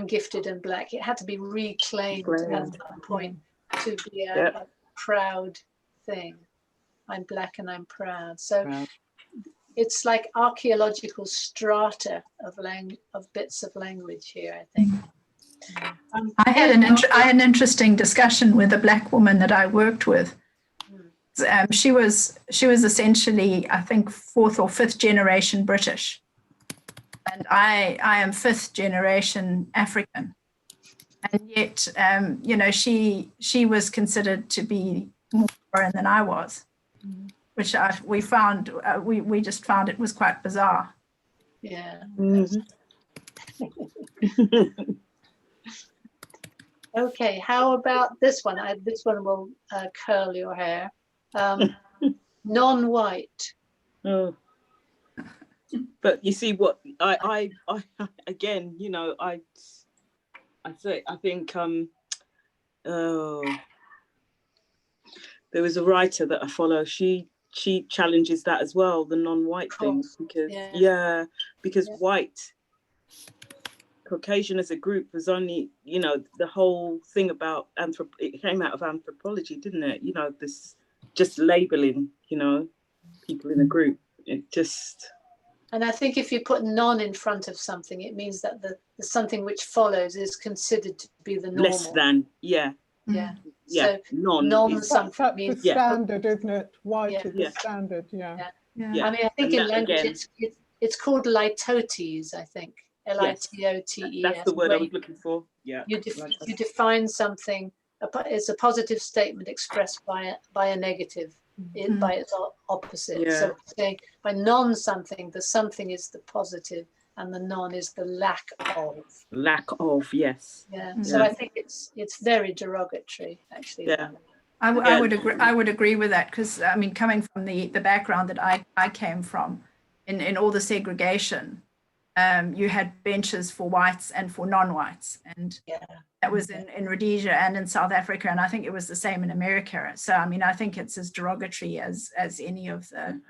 gifted and black. It had to be reclaimed at some point to be a proud thing. I'm black and I'm proud. So it's like archaeological strata of bits of language here, I think. I had an interesting discussion with a black woman that I worked with. She was essentially, I think, 4th or 5th generation British, and I am 5th generation African, and yet you know, she was considered to be more foreign than I was, which we found we just found it was quite bizarre. Yeah. Okay, how about this one? This one will curl your hair. Non-white. Oh. But you see what I again, you know, I think there was a writer that I follow. She challenges that as well, the non-white thing, because because white, Caucasian as a group was only, you know, the whole thing about it came out of anthropology, didn't it? You know, this just labeling, you know, people in a group. It just. And I think if you put non in front of something, it means that the something which follows is considered to be the normal. Less than, yeah. Yeah. Yeah. So non something that's means the standard, isn't it? White is the standard, yeah. I mean, I think in language it's called litotes, I think. L-I-T-O-T-E-S. That's the word I was looking for. Yeah. You define something. It's a positive statement expressed by a negative, by its opposite. So saying by non something, the something is the positive, and the non is the lack of. Lack of, yes. Yeah. So I think it's very derogatory, actually. Yeah. I would agree with that, because I mean, coming from the background that I came from, in all the segregation, you had benches for whites and for non-whites, and that was in Rhodesia and in South Africa, and I think it was the same in America. So I mean, I think it's as derogatory as any of the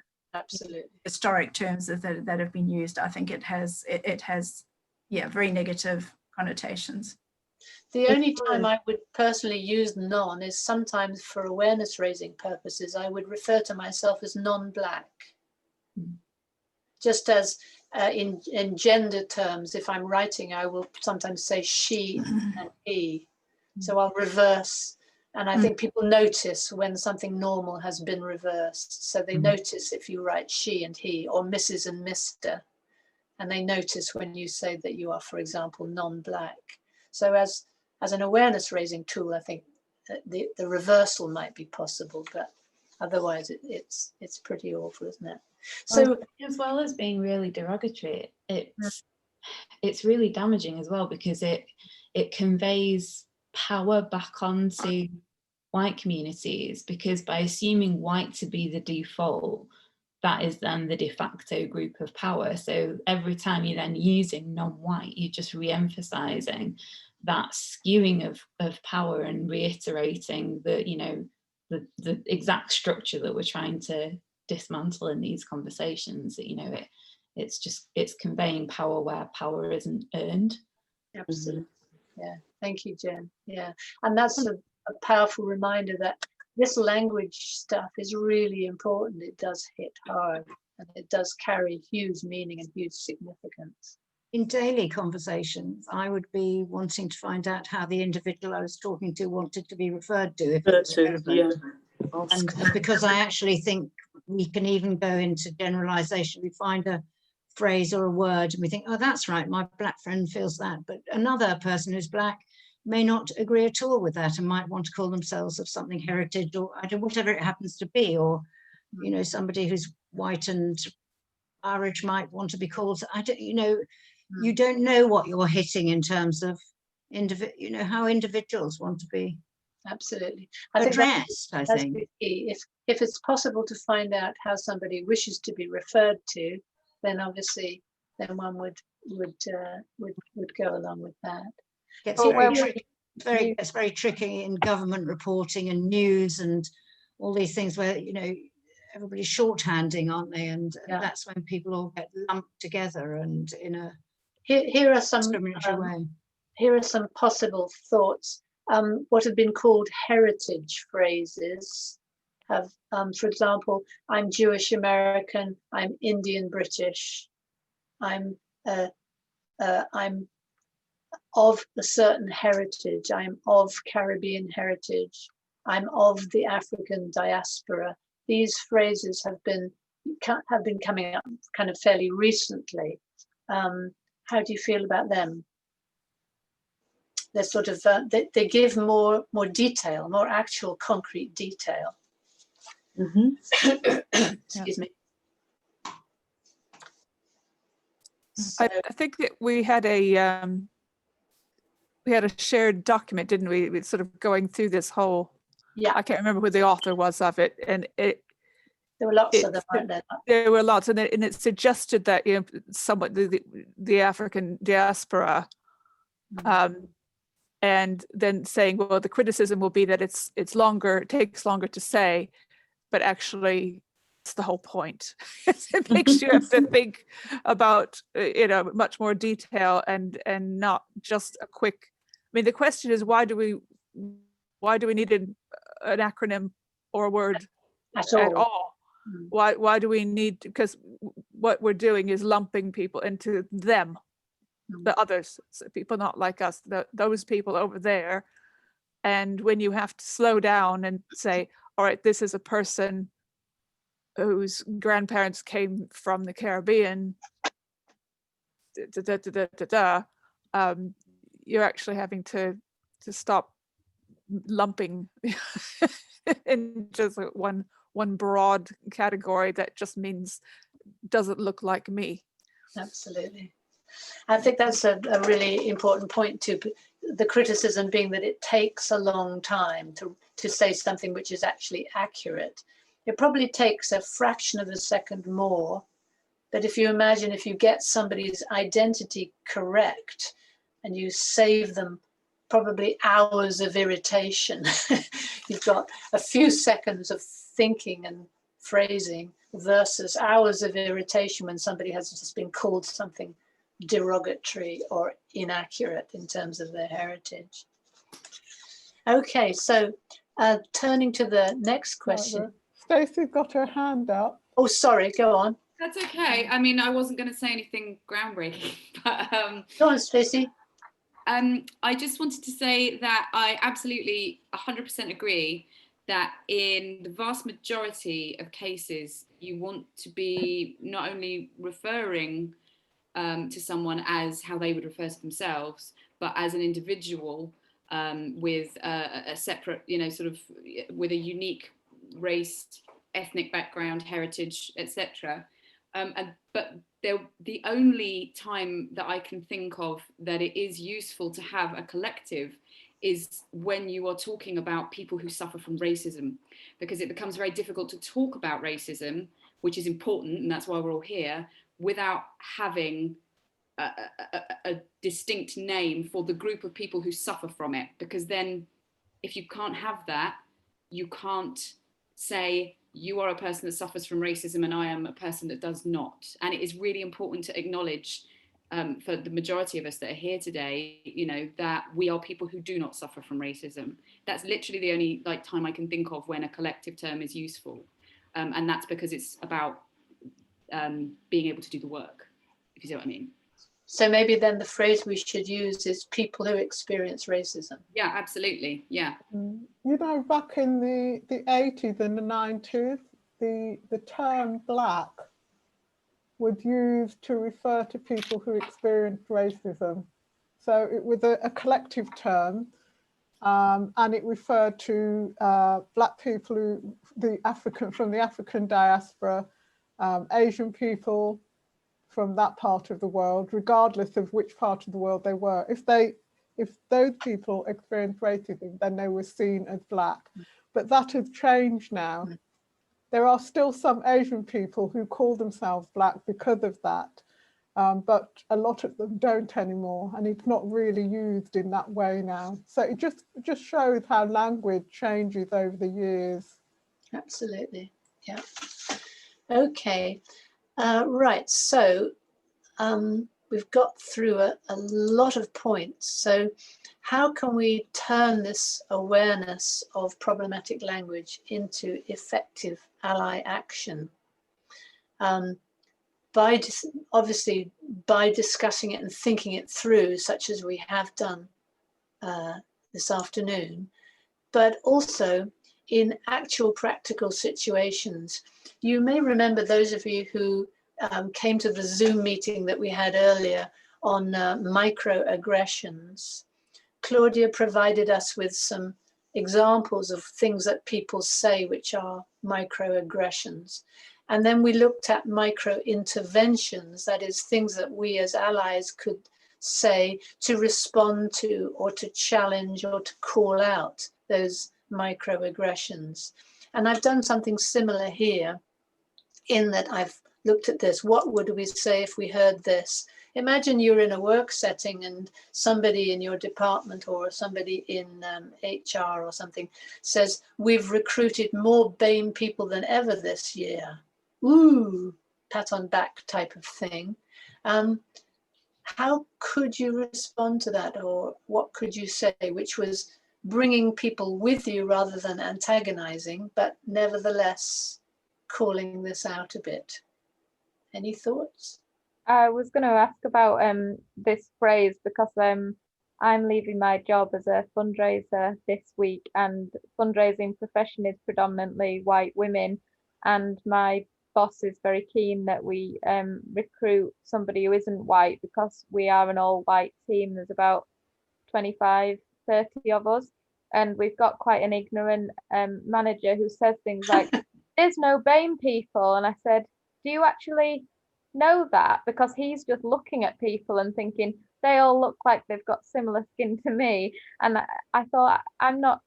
historic terms that have been used. I think it has very negative connotations. The only time I would personally use non is sometimes for awareness raising purposes. I would refer to myself as non-black. Just as in gender terms, if I'm writing, I will sometimes say she and he. So I'll reverse. And I think people notice when something normal has been reversed. So they notice if you write she and he, or Mrs. and Mr. And they notice when you say that you are, for example, non-black. So as an awareness raising tool, I think the reversal might be possible, but otherwise it's pretty awful, isn't it? So as well as being really derogatory, it's really damaging as well, because it conveys power back onto white communities, because by assuming white to be the default, that is then the de facto group of power. So every time you're then using non-white, you're just re-emphasizing that skewing of power and reiterating the, you know, the exact structure that we're trying to dismantle in these conversations. That, you know, it's conveying power where power isn't earned. Absolutely. Yeah. Thank you, Jen. Yeah. And that's a powerful reminder that this language stuff is really important. It does hit hard and it does carry huge meaning and huge significance. In daily conversations, I would be wanting to find out how the individual I was talking to wanted to be referred to. If it was relevant. And because I actually think we can even go into generalization. We find a phrase or a word and we think, oh, that's right, my black friend feels that. But another person who's black may not agree at all with that and might want to call themselves of something heritage or whatever it happens to be. Or, you know, somebody who's white and Irish might want to be called, I don't, you know, you don't know what you're hitting in terms of, you know, how individuals want to be. Absolutely. Addressed, I think. The key. If it's possible to find out how somebody wishes to be referred to, then obviously, then one would go along with that. It's very tricky. It's very tricky in government reporting and news and all these things where, you know, everybody's shorthanding, aren't they? And that's when people all get lumped together and in a here are some discriminatory way. Here are some possible thoughts. What have been called heritage phrases have, for example, I'm Jewish American, I'm Indian British, I'm of a certain heritage, I'm of Caribbean heritage, I'm of the African diaspora. These phrases have been coming up kind of fairly recently. How do you feel about them? They're sort of they give more detail, more actual concrete detail. Excuse me. So, I think that we had a shared document, didn't we? It's sort of going through this whole. Yeah. I can't remember who the author was of it, and there were lots of them, weren't there? There were lots, and it suggested that, you know, somewhat the African diaspora. And then saying, well, the criticism will be that it takes longer to say, but actually it's the whole point. It makes you have to think about, you know, much more detail and not just a quick. I mean, the question is, why do we need an acronym or a word at all? Why do we need? Because what we're doing is lumping people into them. The others, so people not like us, those people over there. And when you have to slow down and say, all right, this is a person whose grandparents came from the Caribbean, you're actually having to stop lumping in just one broad category that just means doesn't look like me. Absolutely. I think that's a really important point too. The criticism being that it takes a long time to say something which is actually accurate. It probably takes a fraction of a second more. But if you imagine, if you get somebody's identity correct and you save them probably hours of irritation, you've got a few seconds of thinking and phrasing versus hours of irritation when somebody has just been called something derogatory or inaccurate in terms of their heritage. Okay, so turning to the next question. Stacey's got her hand up. Oh, sorry, go on. That's okay. I mean, I wasn't going to say anything groundbreaking, but go on, Stacey. I just wanted to say that I absolutely 100% agree that in the vast majority of cases, you want to be not only referring to someone as how they would refer to themselves, but as an individual with a separate, you know, sort of with a unique race, ethnic background, heritage, etc. But the only time that I can think of that it is useful to have a collective is when you are talking about people who suffer from racism, because it becomes very difficult to talk about racism, which is important, and that's why we're all here, without having a distinct name for the group of people who suffer from it. Because then if you can't have that, you can't say you are a person that suffers from racism and I am a person that does not. And it is really important to acknowledge for the majority of us that are here today, you know, that we are people who do not suffer from racism. That's literally the only time I can think of when a collective term is useful. And that's because it's about being able to do the work, if you see what I mean. So maybe then the phrase we should use is people who experience racism. Yeah, absolutely. Yeah. You know, back in the 80s and the 90s, the term black was used to refer to people who experienced racism. So it was a collective term, and it referred to black people from the African diaspora, Asian people from that part of the world, regardless of which part of the world they were. If those people experienced racism, then they were seen as black. But that has changed now. There are still some Asian people who call themselves black because of that, but a lot of them don't anymore, and it's not really used in that way now. So it just shows how language changes over the years. Absolutely, yeah. Okay, right, so we've got through a lot of points. So how can we turn this awareness of problematic language into effective ally action? Obviously by discussing it and thinking it through, such as we have done this afternoon, but also in actual practical situations. You may remember, those of you who came to the Zoom meeting that we had earlier on microaggressions, Claudia provided us with some examples of things that people say which are microaggressions. And then we looked at micro-interventions, that is, things that we as allies could say to respond to or to challenge or to call out those microaggressions. And I've done something similar here in that I've looked at this. What would we say if we heard this? Imagine you're in a work setting and somebody in your department or somebody in HR or something says, we've recruited more BAME people than ever this year. Ooh, pat on back type of thing. How could you respond to that, or what could you say, which was bringing people with you rather than antagonizing, but nevertheless calling this out a bit? Any thoughts? I was going to ask about this phrase because I'm leaving my job as a fundraiser this week, and fundraising profession is predominantly white women, and my boss is very keen that we recruit somebody who isn't white because we are an all-white team. There's about 25, 30 of us, and we've got quite an ignorant manager who says things like, there's no BAME people. And I said, do you actually know that? Because he's just looking at people and thinking they all look like they've got similar skin to me. And I thought, I'm not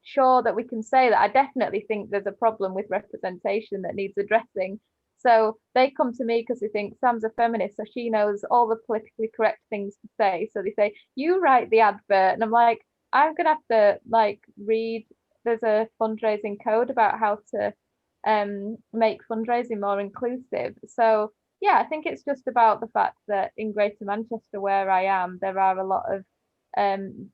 sure that we can say that. I definitely think there's a problem with representation that needs addressing. So they come to me because they think Sam's a feminist, so she knows all the politically correct things to say. So they say, you write the advert. And I'm like, I'm gonna have to read, there's a fundraising code about how to make fundraising more inclusive. So yeah, I think it's just about the fact that in Greater Manchester, where I am, there are a lot of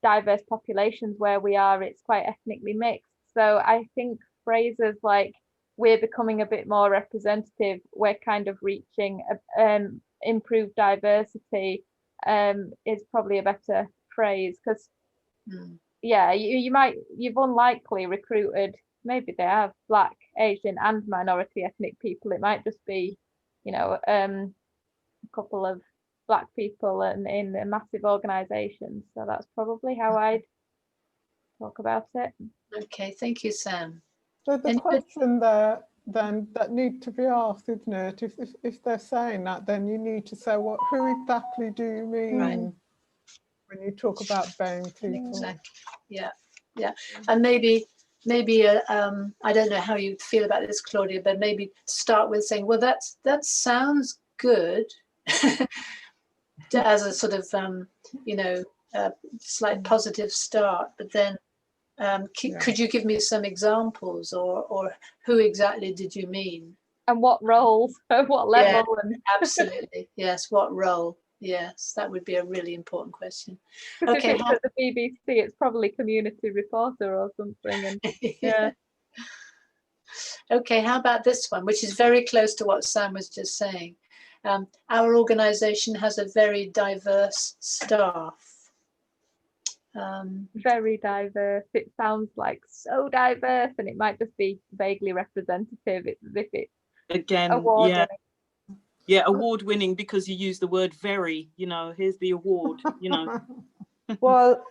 diverse populations. Where we are, it's quite ethnically mixed. So I think phrases like we're becoming a bit more representative, we're kind of reaching improved diversity is probably a better phrase, because yeah, you've unlikely recruited, maybe they have Black, Asian and minority ethnic people. It might just be, you know, a couple of Black people and in a massive organisation. So that's probably how I'd talk about it. Okay, thank you, Sam. There's a question there then that need to be asked, isn't it? If they're saying that, then you need to say, who exactly do you mean? when you talk about BAME people. Exactly. Yeah, yeah, and maybe I don't know how you feel about this, Claudia, but maybe start with saying, well, that sounds good, as a sort of slight positive start, but then could you give me some examples, or who exactly did you mean? And what roles, what level? Yeah, and absolutely. Yes, what role? Yes, that would be a really important question. Because Okay. if it's at the BBC, it's probably community reporter or something. And yeah. Okay, how about this one, which is very close to what Sam was just saying? Our organisation has a very diverse staff. Very diverse. It sounds like so diverse, and it might just be vaguely representative. It's as if it's again, award-winning. Yeah, award winning, because you use the word very, here's the award, Well,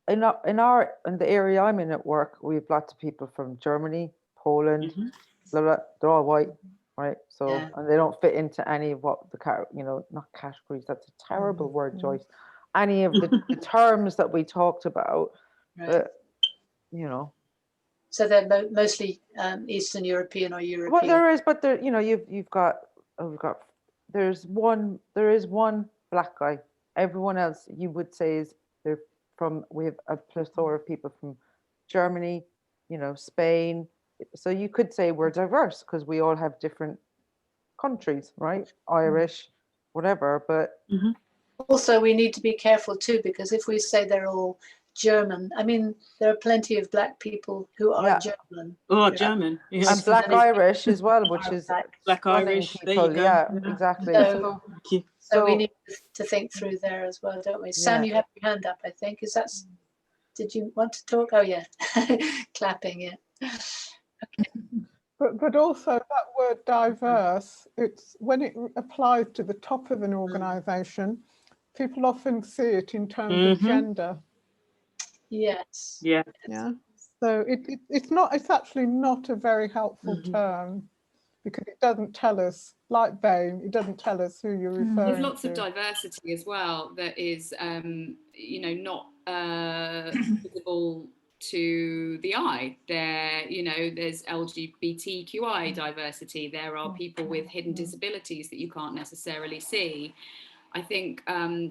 in the area I'm in at work, we have lots of people from Germany, Poland, blah, blah, they're all white, right? So, and they don't fit into any of what not categories, that's a terrible word, Joyce. Any of the terms that we talked about, right. So they're mostly Eastern European or European. Well, there is, but there, you've got, there is one black guy. Everyone else, you would say, we have a plethora of people from Germany, Spain. So you could say we're diverse because we all have different countries, right? Irish, whatever, but. Also, we need to be careful too, because if we say they're all German, I mean, there are plenty of black people who are German. Oh, German. Yes. And Black Irish as well, which is Black Irish people. There you go. Yeah, exactly. So we need to think through there as well, don't we? Sam, you have your hand up, I think. Did you want to talk? Oh, yeah. Clapping, yeah. Okay. But also that word diverse, it's when it applies to the top of an organisation, people often see it in terms of gender. Yes. Yeah. Yeah. So it's actually not a very helpful term, because it doesn't tell us, like BAME, it doesn't tell us who you're referring to. There's lots of diversity as well that is, not visible to the eye. There's LGBTQI diversity. There are people with hidden disabilities that you can't necessarily see. I think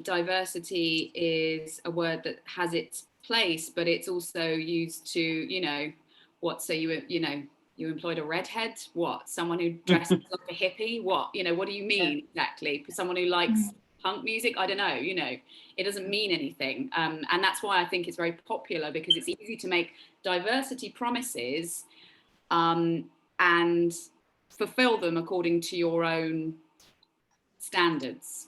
diversity is a word that has its place, but it's also used to, you employed a redhead, what? Someone who dresses like a hippie, what? What do you mean exactly? For someone who likes punk music, I don't know, it doesn't mean anything. And that's why I think it's very popular, because it's easy to make diversity promises and fulfill them according to your own standards.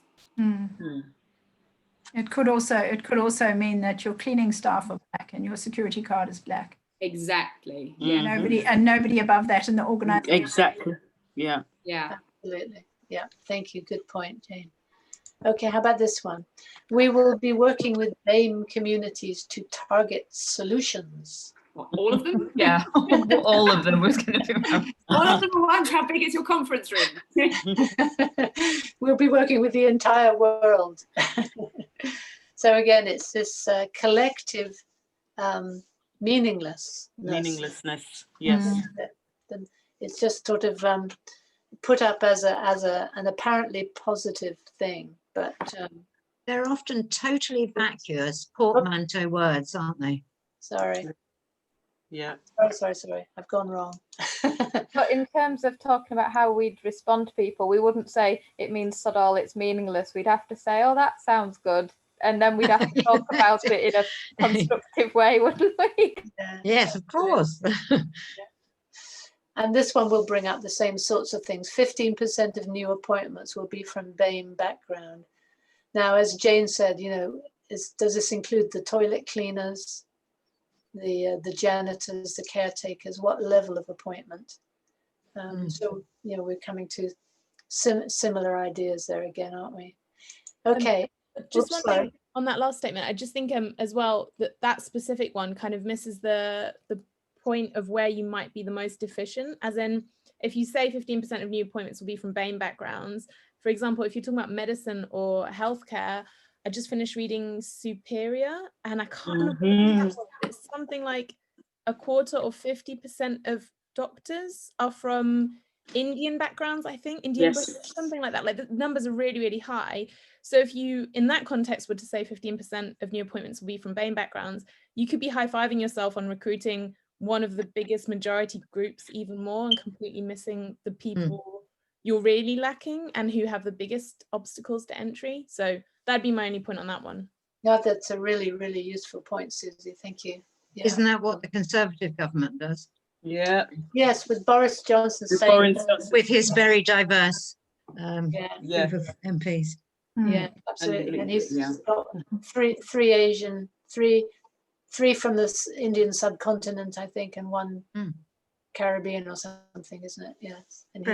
It could also mean that your cleaning staff are black and your security card is black. Exactly. Yeah. Nobody above that in the organisation. Exactly. Yeah. Yeah. Absolutely. Yeah. Thank you. Good point, Jane. Okay, how about this one? We will be working with BAME communities to target solutions. What, all of them? Yeah, all of them was going to be. All of them at once. How big is your conference room? We'll be working with the entire world. So again, it's this collective meaninglessness. Meaninglessness, yes. It's just sort of put up as an apparently positive thing, but they're often totally vacuous portmanteau words, aren't they? Sorry. Yeah. Sorry. I've gone wrong. But in terms of talking about how we'd respond to people, we wouldn't say it means sod all, it's meaningless. We'd have to say, oh, that sounds good. And then we'd have to talk about it in a constructive way, wouldn't we? Yes, of course. And this one will bring up the same sorts of things. 15% of new appointments will be from BAME background. Now, as Jane said, does this include the toilet cleaners, the janitors, the caretakers? What level of appointment? So, we're coming to similar ideas there again, aren't we? Okay. Just one thing on that last statement, I just think as well that specific one kind of misses the point of where you might be the most deficient, as in if you say 15% of new appointments will be from BAME backgrounds, for example, if you're talking about medicine or healthcare, I just finished reading Superior, and I can't remember the exact one, but it's something like a quarter or 50% of doctors are from Indian backgrounds, I think, Indian British, something like that. Like the numbers are really, really high. So if you, in that context, were to say 15% of new appointments will be from BAME backgrounds, you could be high-fiving yourself on recruiting one of the biggest majority groups even more and completely missing the people you're really lacking and who have the biggest obstacles to entry. So that'd be my only point on that one. No, that's a really, really useful point, Susie. Thank you. Yeah. Isn't that what the Conservative government does? Yeah. Yes, with Boris Johnson With saying Boris Johnson. With his very diverse yeah, group of MPs. yeah, absolutely. And he's got three Asian, three from the Indian subcontinent, I think, and one Caribbean or something, isn't it? Yes. And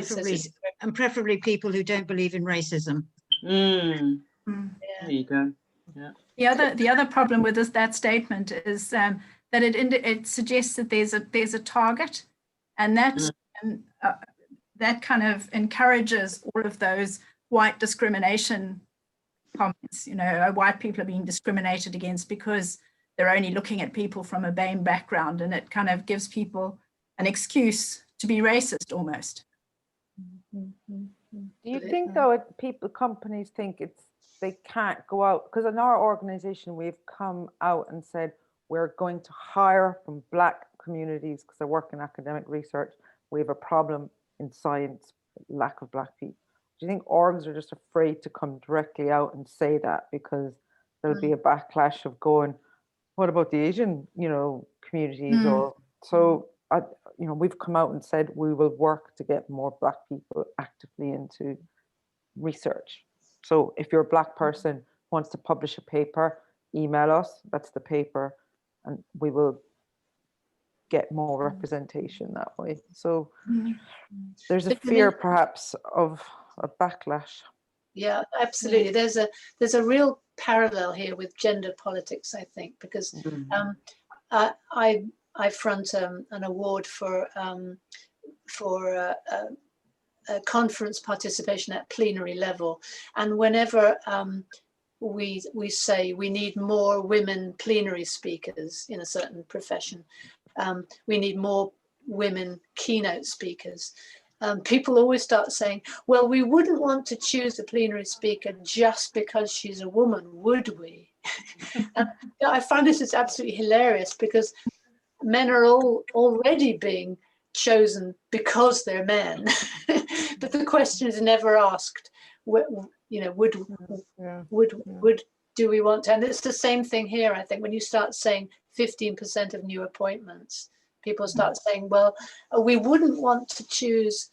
preferably people who don't believe in racism. There you go. Yeah. The other problem with that statement is that it suggests that there's a target, and that kind of encourages all of those white discrimination comments. You know, white people are being discriminated against because they're only looking at people from a BAME background, and it kind of gives people an excuse to be racist almost. Do you think though companies think they can't go out, because in our organization we've come out and said we're going to hire from Black communities because they work in academic research. We have a problem in science, lack of Black people. Do you think orgs are just afraid to come directly out and say that because there'll be a backlash of going, what about the Asian, communities? Or so we've come out and said we will work to get more Black people actively into research. So if you're a Black person who wants to publish a paper, email us, that's the paper, and we will get more representation that way. So there's a fear perhaps of a backlash. Yeah, absolutely. There's a real parallel here with gender politics, I think, because I front an award for conference participation at plenary level, and whenever we say we need more women plenary speakers in a certain profession, we need more women keynote speakers, people always start saying, well, we wouldn't want to choose a plenary speaker just because she's a woman, would we? And I find this is absolutely hilarious, because men are already being chosen because they're men. But the question is never asked, do we want to? And it's the same thing here, I think, when you start saying 15% of new appointments, people start saying, well, we wouldn't want to choose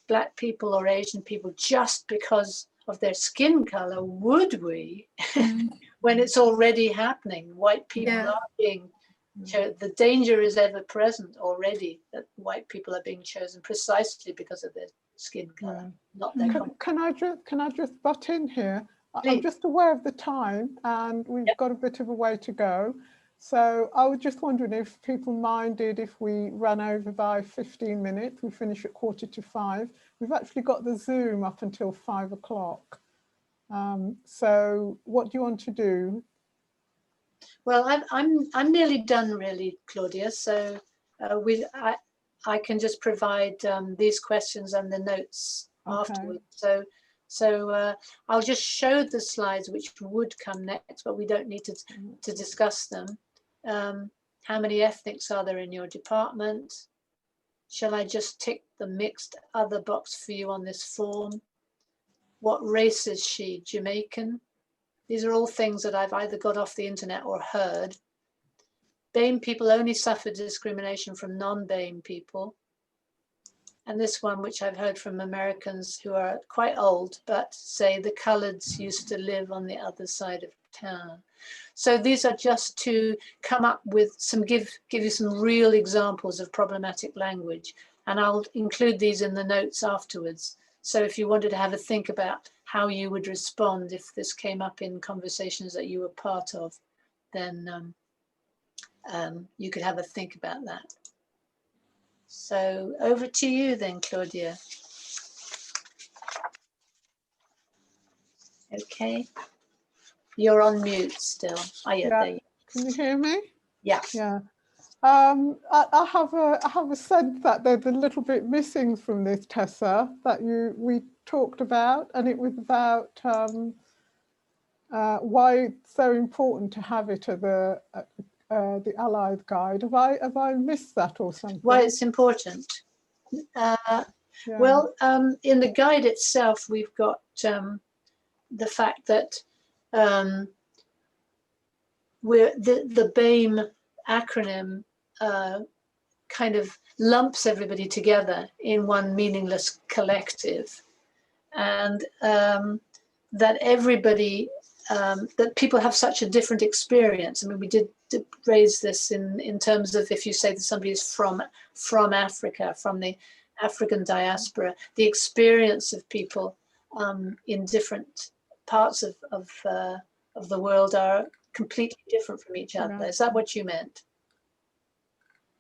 Black people or Asian people just because of their skin color, would we? When it's already happening. White people are being chosen. The danger is ever present already that white people are being chosen precisely because of their skin color, not their Can I just butt in here? I'm just aware of the time, and we've got a bit of a way to go. So I was just wondering if people minded if we ran over by 15 minutes. We finish at 4:45. We've actually got the Zoom up until 5 o'clock. So what do you want to do? Well, I'm nearly done, really, Claudia. So I can just provide these questions and the notes afterwards. So I'll just show the slides which would come next, but we don't need to discuss them. How many ethnics are there in your department? Shall I just tick the mixed other box for you on this form? What race is she? Jamaican? These are all things that I've either got off the internet or heard. BAME people only suffer discrimination from non-BAME people. And this one, which I've heard from Americans who are quite old, but say the coloreds used to live on the other side of town. So these are just to come up with some, give you some real examples of problematic language. And I'll include these in the notes afterwards. So if you wanted to have a think about how you would respond if this came up in conversations that you were part of, then you could have a think about that. So over to you then, Claudia. Okay. You're on mute still. Oh, yeah, Yeah. there you Can you hear me? Yeah. Yeah. I have a sense that there's a little bit missing from this, Tessa, that we talked about, and it was about why it's so important to have it as the Allies Guide. Have I missed that or something? Why it's important. Well, in the guide itself, we've got the fact that the BAME acronym kind of lumps everybody together in one meaningless collective, and that everybody, that people have such a different experience. I mean, we did raise this in terms of if you say that somebody is from Africa, from the African diaspora, the experience of people in different parts of the world are completely different from each other. Is that what you meant?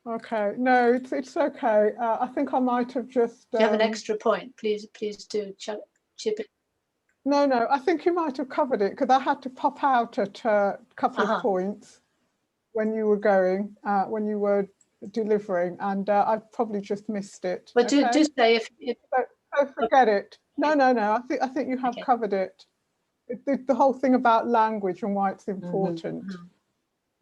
Okay, no, it's okay. I think I might have just. Do you have an extra point? Please do chip it. No, I think you might have covered it because I had to pop out at a couple of points when you were going, when you were delivering, and I probably just missed it. But do say if so forget it. No. I think you have covered it. The whole thing about language and why it's important.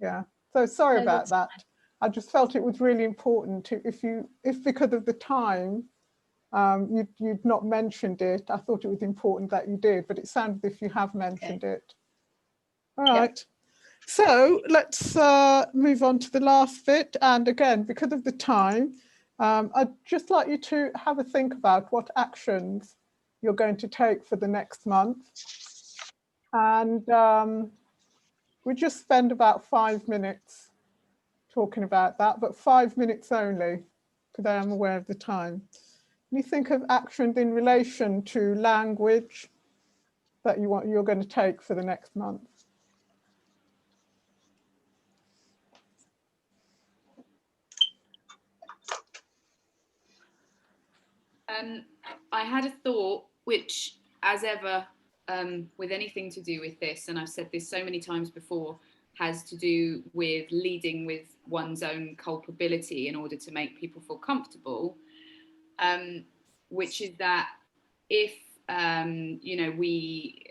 Yeah. So sorry about that. Fine. I just felt it was really important to, if because of the time, you'd not mentioned it. I thought it was important that you did, but it sounds as if you have mentioned it. All right. So let's move on to the last bit. And again, because of the time, I'd just like you to have a think about what actions you're going to take for the next month. And we just spend about 5 minutes talking about that, but 5 minutes only, because I am aware of the time. Can you think of actions in relation to language that you're going to take for the next month? I had a thought, which, as ever, with anything to do with this, and I've said this so many times before, has to do with leading with one's own culpability in order to make people feel comfortable, which is that if, we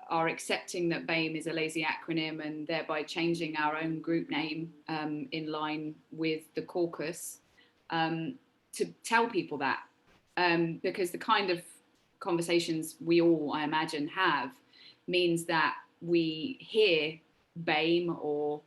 are accepting that BAME is a lazy acronym and thereby changing our own group name in line with the caucus, to tell people that, because the kind of conversations we all, I imagine, have means that we hear BAME or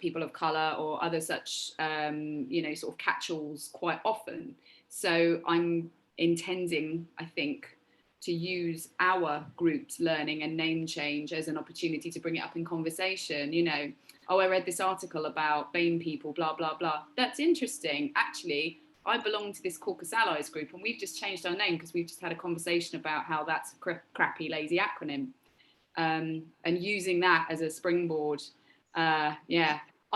people of colour or other such, sort of catch-alls quite often. So I'm intending, I think, to use our group's learning and name change as an opportunity to bring it up in conversation. Oh, I read this article about BAME people, blah, blah, blah. That's interesting. Actually, I belong to this Caucus Allies group and we've just changed our name because we've just had a conversation about how that's a crappy, lazy acronym. And using that as a springboard. I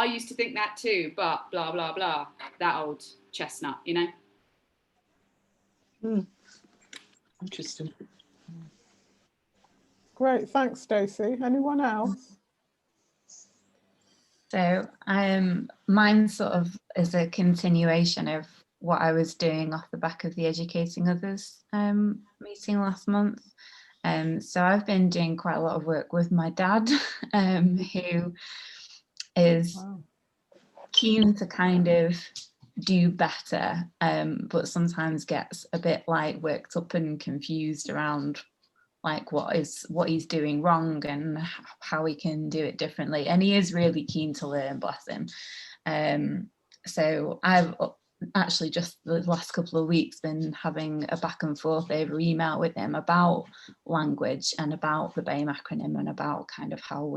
used to think that too, but blah, blah, blah. That old chestnut, Interesting. Great, thanks, Stacey. Anyone else? So mine sort of is a continuation of what I was doing off the back of the Educating Others meeting last month. So I've been doing quite a lot of work with my dad, who is keen to kind of do better, but sometimes gets a bit like worked up and confused around like what he's doing wrong and how he can do it differently. And he is really keen to learn, bless him. So I've actually just the last couple of weeks been having a back and forth over email with him about language and about the BAME acronym and about kind of how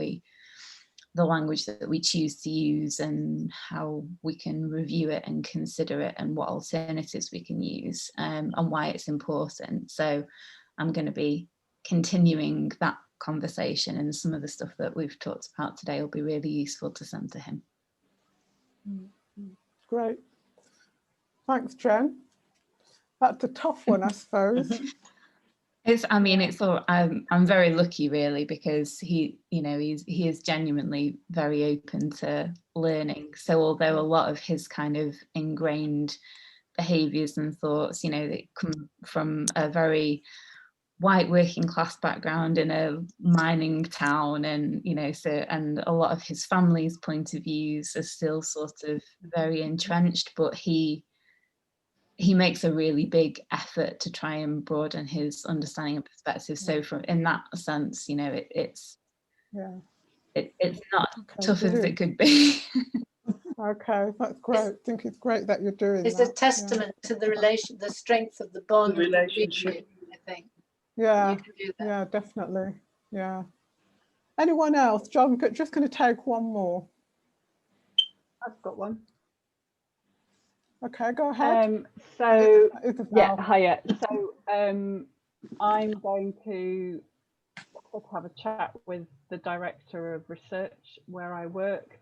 the language that we choose to use and how we can review it and consider it and what alternatives we can use, and why it's important. So I'm going to be continuing that conversation, and some of the stuff that we've talked about today will be really useful to send to him. Great. Thanks, Jen. That's a tough one, I suppose. I mean, it's all. I'm very lucky, really, because he is genuinely very open to learning. So although a lot of his kind of ingrained behaviours and thoughts, that come from a very white working class background in a mining town, and and a lot of his family's point of views are still sort of very entrenched, but he makes a really big effort to try and broaden his understanding and perspective. So in that sense, it's not tough as it could be. Okay, that's great. I think it's great that you're doing It's that. a testament to the strength of the bond, The relationship. I think. Yeah, You can do that. yeah, definitely. Yeah. Anyone else? John, just going to take one more. I've got one. Okay, go ahead. Hiya. So I'm going to have a chat with the director of research where I work.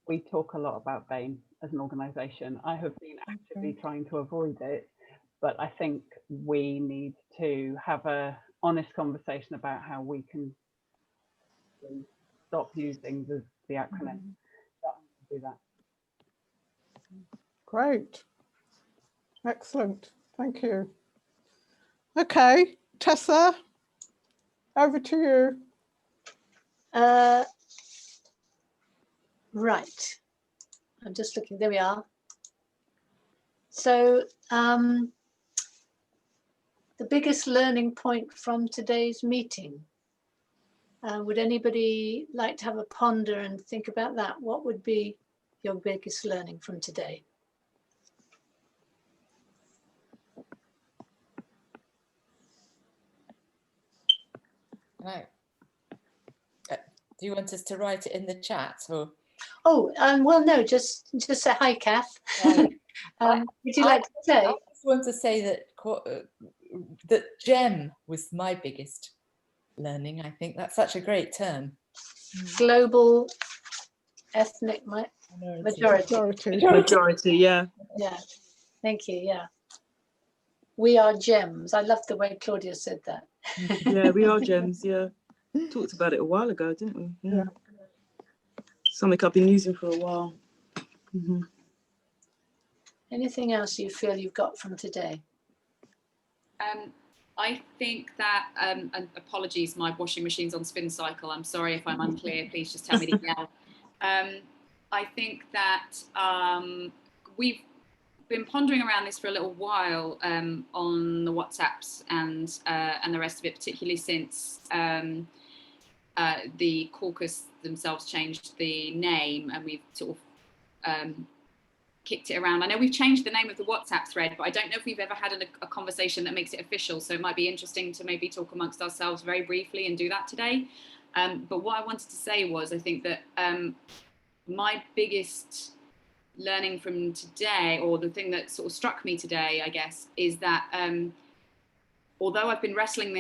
We talk a lot about BAME as an organisation. I have been actively trying to avoid it, but I think we need to have a honest conversation about how we can stop using the acronym. Do that. Great. Excellent. Thank you. Okay, Tessa, over to you. Right. I'm just looking. There we are. So the biggest learning point from today's meeting. Would anybody like to have a ponder and think about that? What would be your biggest learning from today? Right. Do you want us to write it in the chat or? Oh, well, no, just say hi, Kath. Would you like to say? I just want to say that GEM was my biggest learning. I think that's such a great term. Global ethnic majority. Majority, yeah. Yeah, thank you, yeah. We are gems. I love the way Claudia said that. Yeah, we are gems, yeah. Talked about it a while ago, didn't we? Yeah. Something I've been using for a while. Mm-hmm. Anything else you feel you've got from today? I think that, and apologies, my washing machine's on spin cycle. I'm sorry if I'm unclear, please just tell me to yell. I think that we've been pondering around this for a little while on the WhatsApps and the rest of it, particularly since the caucus themselves changed the name, and we've sort of kicked it around. I know we've changed the name of the WhatsApp thread, but I don't know if we've ever had a conversation that makes it official. So it might be interesting to maybe talk amongst ourselves very briefly and do that today. But what I wanted to say was, I think that my biggest learning from today, or the thing that sort of struck me today, I guess, is that although I've been wrestling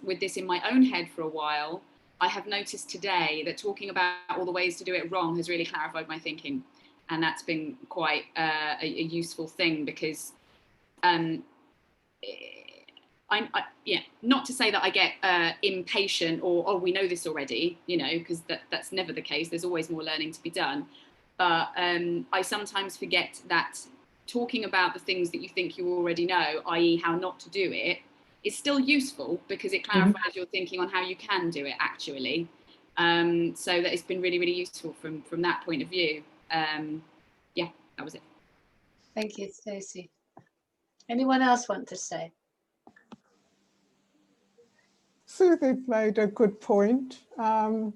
with this in my own head for a while, I have noticed today that talking about all the ways to do it wrong has really clarified my thinking. And that's been quite a useful thing, because not to say that I get impatient or, oh, we know this already, because that's never the case. There's always more learning to be done. But I sometimes forget that talking about the things that you think you already know, i.e. how not to do it, is still useful, because it clarifies your thinking on how you can do it actually. So that it's been really, really useful from that point of view. Yeah, that was it. Thank you, Stacey. Anyone else want to say? Susie made a good point. On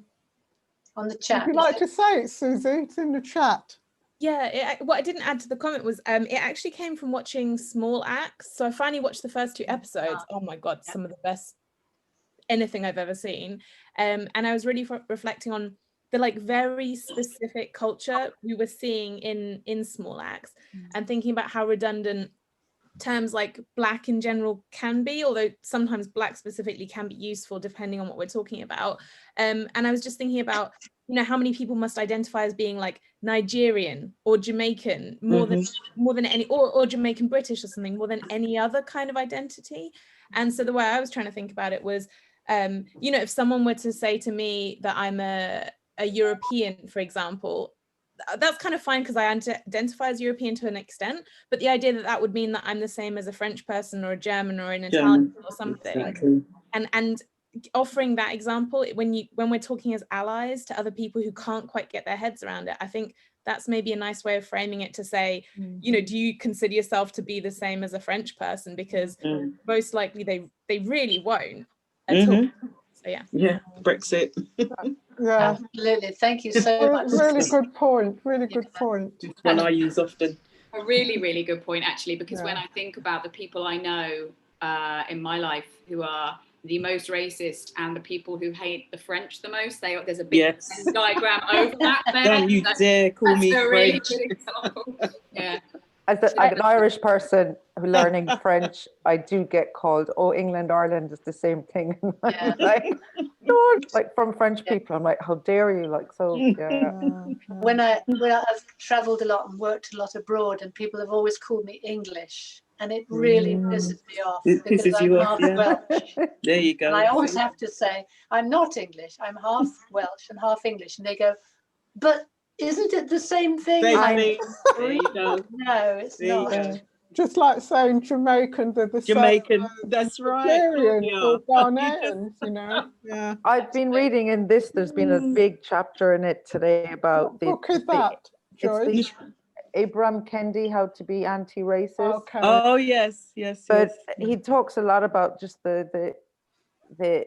the chat. Would you like to say it, Susie? It's in the chat. Yeah, what I didn't add to the comment was it actually came from watching Small Acts. So I finally watched the first 2 episodes. Oh my God, some of the best anything I've ever seen. And I was really reflecting on the very specific culture we were seeing in Small Acts, and thinking about how redundant terms like black in general can be, although sometimes black specifically can be useful depending on what we're talking about. And I was just thinking about, you know, how many people must identify as being like Nigerian or Jamaican more than any, or Jamaican British or something, more than any other kind of identity. And so the way I was trying to think about it was, you know, if someone were to say to me that I'm a European, for example, that's kind of fine because I identify as European to an extent, but the idea that that would mean that I'm the same as a French person or a German or an Italian or something, exactly. and offering that example when we're talking as allies to other people who can't quite get their heads around it, I think that's maybe a nice way of framing it, to say, you know, do you consider yourself to be the same as a French person? Because most likely they really won't at all. So yeah, Brexit. Yeah, absolutely. Thank you so much. Really good point. Really good point. It's one I use often. A really, really good point, actually, because when I think about the people I know in my life who are the most racist and the people who hate the French the most, there's a big diagram overlap there. Don't you dare call me a French. really good example. Yeah. As an Irish person who learning French, I do get called, oh, England, Ireland is the same thing. Like from French people, I'm like, how dare you? Like, so, yeah. When I've traveled a lot and worked a lot abroad, and people have always called me English, and it really pisses me off. It because pisses I'm you half off, yeah. Welsh. There you go. And I always have to say, I'm not English, I'm half Welsh and half English. And they go, but isn't it the same thing? There you go. No, it's There not. you go. Just like saying Jamaicans are the Jamaican, same that's right. Nigerians or Claudia. Ghanaians, you know. Yeah. I've been reading in this, there's been a big chapter in it today about What book is that, Joyce? it's the Abraham Kendi, How to Be Anti-Racist. Okay. Oh, yes. But he talks a lot about just the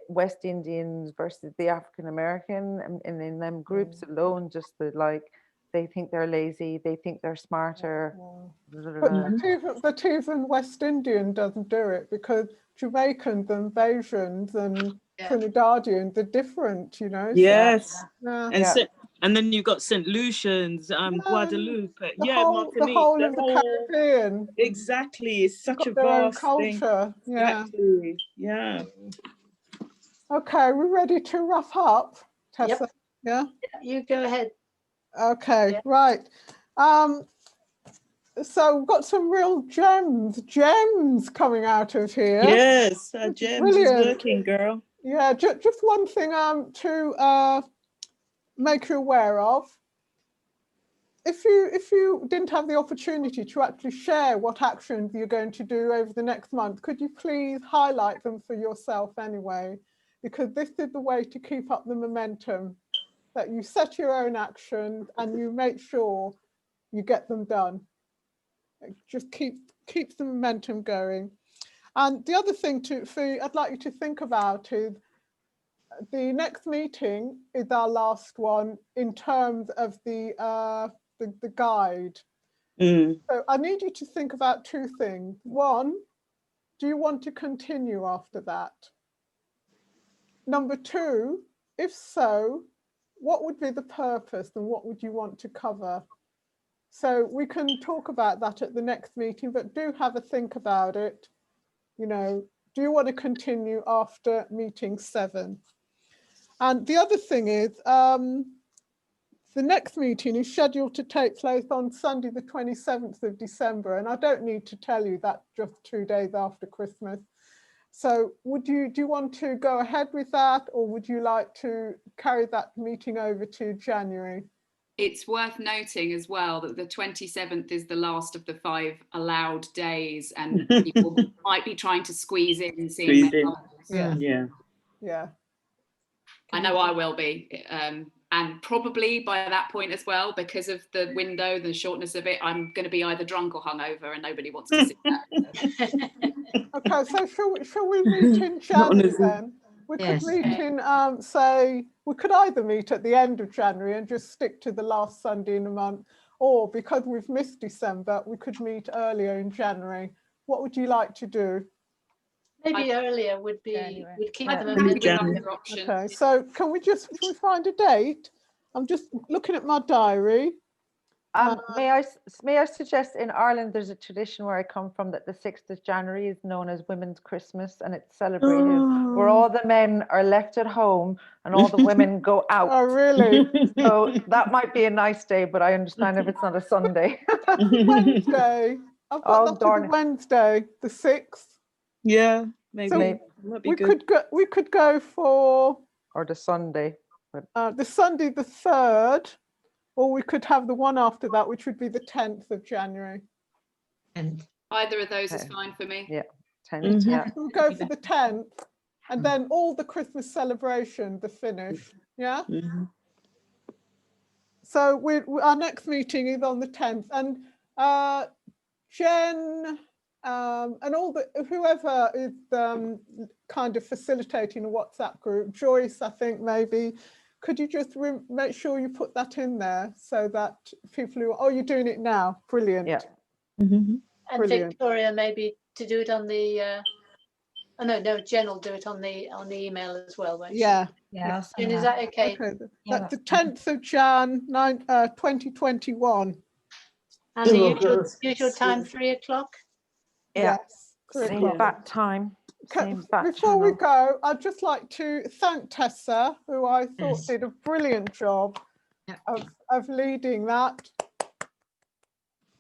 West Indians versus the African American, and in them groups alone, just they think they're lazy, they think they're smarter. But even West Indian doesn't do it, because Jamaicans and Asians and Trinidadians are different, you know. Yes. So, and then you've got St. Lucians, Guadeloupe, the whole of the Caribbean. Exactly. It's such a Their own vast culture. thing. Exactly. Yeah. Okay, we're ready to wrap up, Tessa. Yeah. You go ahead. Okay, right. So we've got some real gems coming out of here. Yes, gems is working, girl. Yeah, just one thing to make you aware of. If you didn't have the opportunity to actually share what actions you're going to do over the next month, could you please highlight them for yourself anyway? Because this is the way to keep up the momentum, that you set your own actions and you make sure you get them done. It just keeps the momentum going. And the other thing I'd like you to think about is the next meeting is our last one in terms of the guide. So I need you to think about two things. One, do you want to continue after that? Number two, if so, what would be the purpose and what would you want to cover? So we can talk about that at the next meeting, but do have a think about it. You know, do you want to continue after meeting 7? And the other thing is, the next meeting is scheduled to take place on Sunday, the 27th of December. And I don't need to tell you that just 2 days after Christmas. So do you want to go ahead with that, or would you like to carry that meeting over to January? It's worth noting as well that the 27th is the last of the 5 allowed days, and people might be trying to squeeze in seeing their Yeah. I know I will be, and probably by that point as well, because of the window, the shortness of it, I'm going to be either drunk or hungover, and nobody wants to see that. Okay, so shall we meet in January then? We could meet in, say, we could either meet at the end of January and just stick to the last Sunday in the month, or because we've missed December, we could meet earlier in January. What would you like to do? Maybe earlier would be, would keep them option. Okay, so can we find a date? I'm just looking at my diary. May I suggest in Ireland there's a tradition where I come from that the 6th of January is known as Women's Christmas, and it's celebrated where all the men are left at home and all the women go out. Oh, really? So that might be a nice day, but I understand if it's not a Sunday. Wednesday. I've got that darn as a it. Wednesday, the 6th. Yeah, maybe. So That'd be we good. could go for Or the Sunday. But the Sunday the 3rd, or we could have the one after that, which would be the 10th of January. And Either of those is Okay. fine for me. yeah, 10th, yeah. We'll go for the 10th, and then all the Christmas celebration, the finish. Yeah. Mhm. So our next meeting is on the 10th, and Jen and all the whoever is kind of facilitating a WhatsApp group, Joyce, I think maybe, could you just make sure you put that in there so that people who you're doing it now, brilliant. Yeah. And Brilliant. Victoria, maybe to do it on the oh no, Jen will do it on the email as well, won't she? yeah, I'll send Jen, is that okay? Okay, Yeah, that's the 10th of Jan 2021. And the usual time, 3 o'clock? Yeah. Yes, 3 Same o'clock. bat time. Same bat Before we channel. go, I'd just like to thank Tessa, who I thought Yes. did a brilliant job of leading that.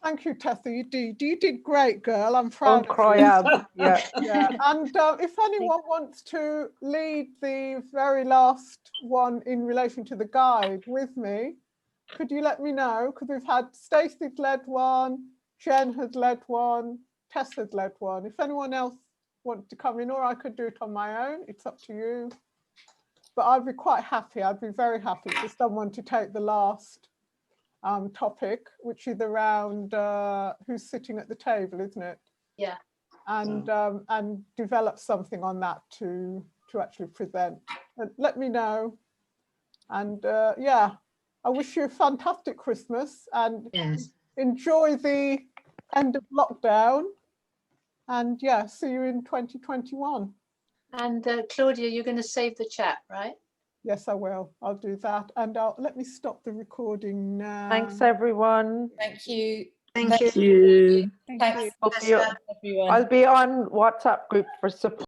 Thank you, Tessa. You did great, girl. I'm proud Don't of cry you. out. Yeah. Yeah. And if anyone wants to lead the very last one in relation to the guide with me, could you let me know? Because we've had Stacey's led one, Jen has led one, Tessa's led one. If anyone else wants to come in, or I could do it on my own, it's up to you. But I'd be quite happy. I'd be very happy for someone to take the last topic, which is around who's sitting at the table, isn't it? Yeah. And develop something on that to actually present. Let me know. And yeah, I wish you a fantastic Christmas and yes. enjoy the end of lockdown. And yeah, see you in 2021. And Claudia, you're going to save the chat, right? Yes, I will. I'll do that. And let me stop the recording now. Thanks, everyone. Thank you. Thank you. Thanks, I'll be on WhatsApp group for support.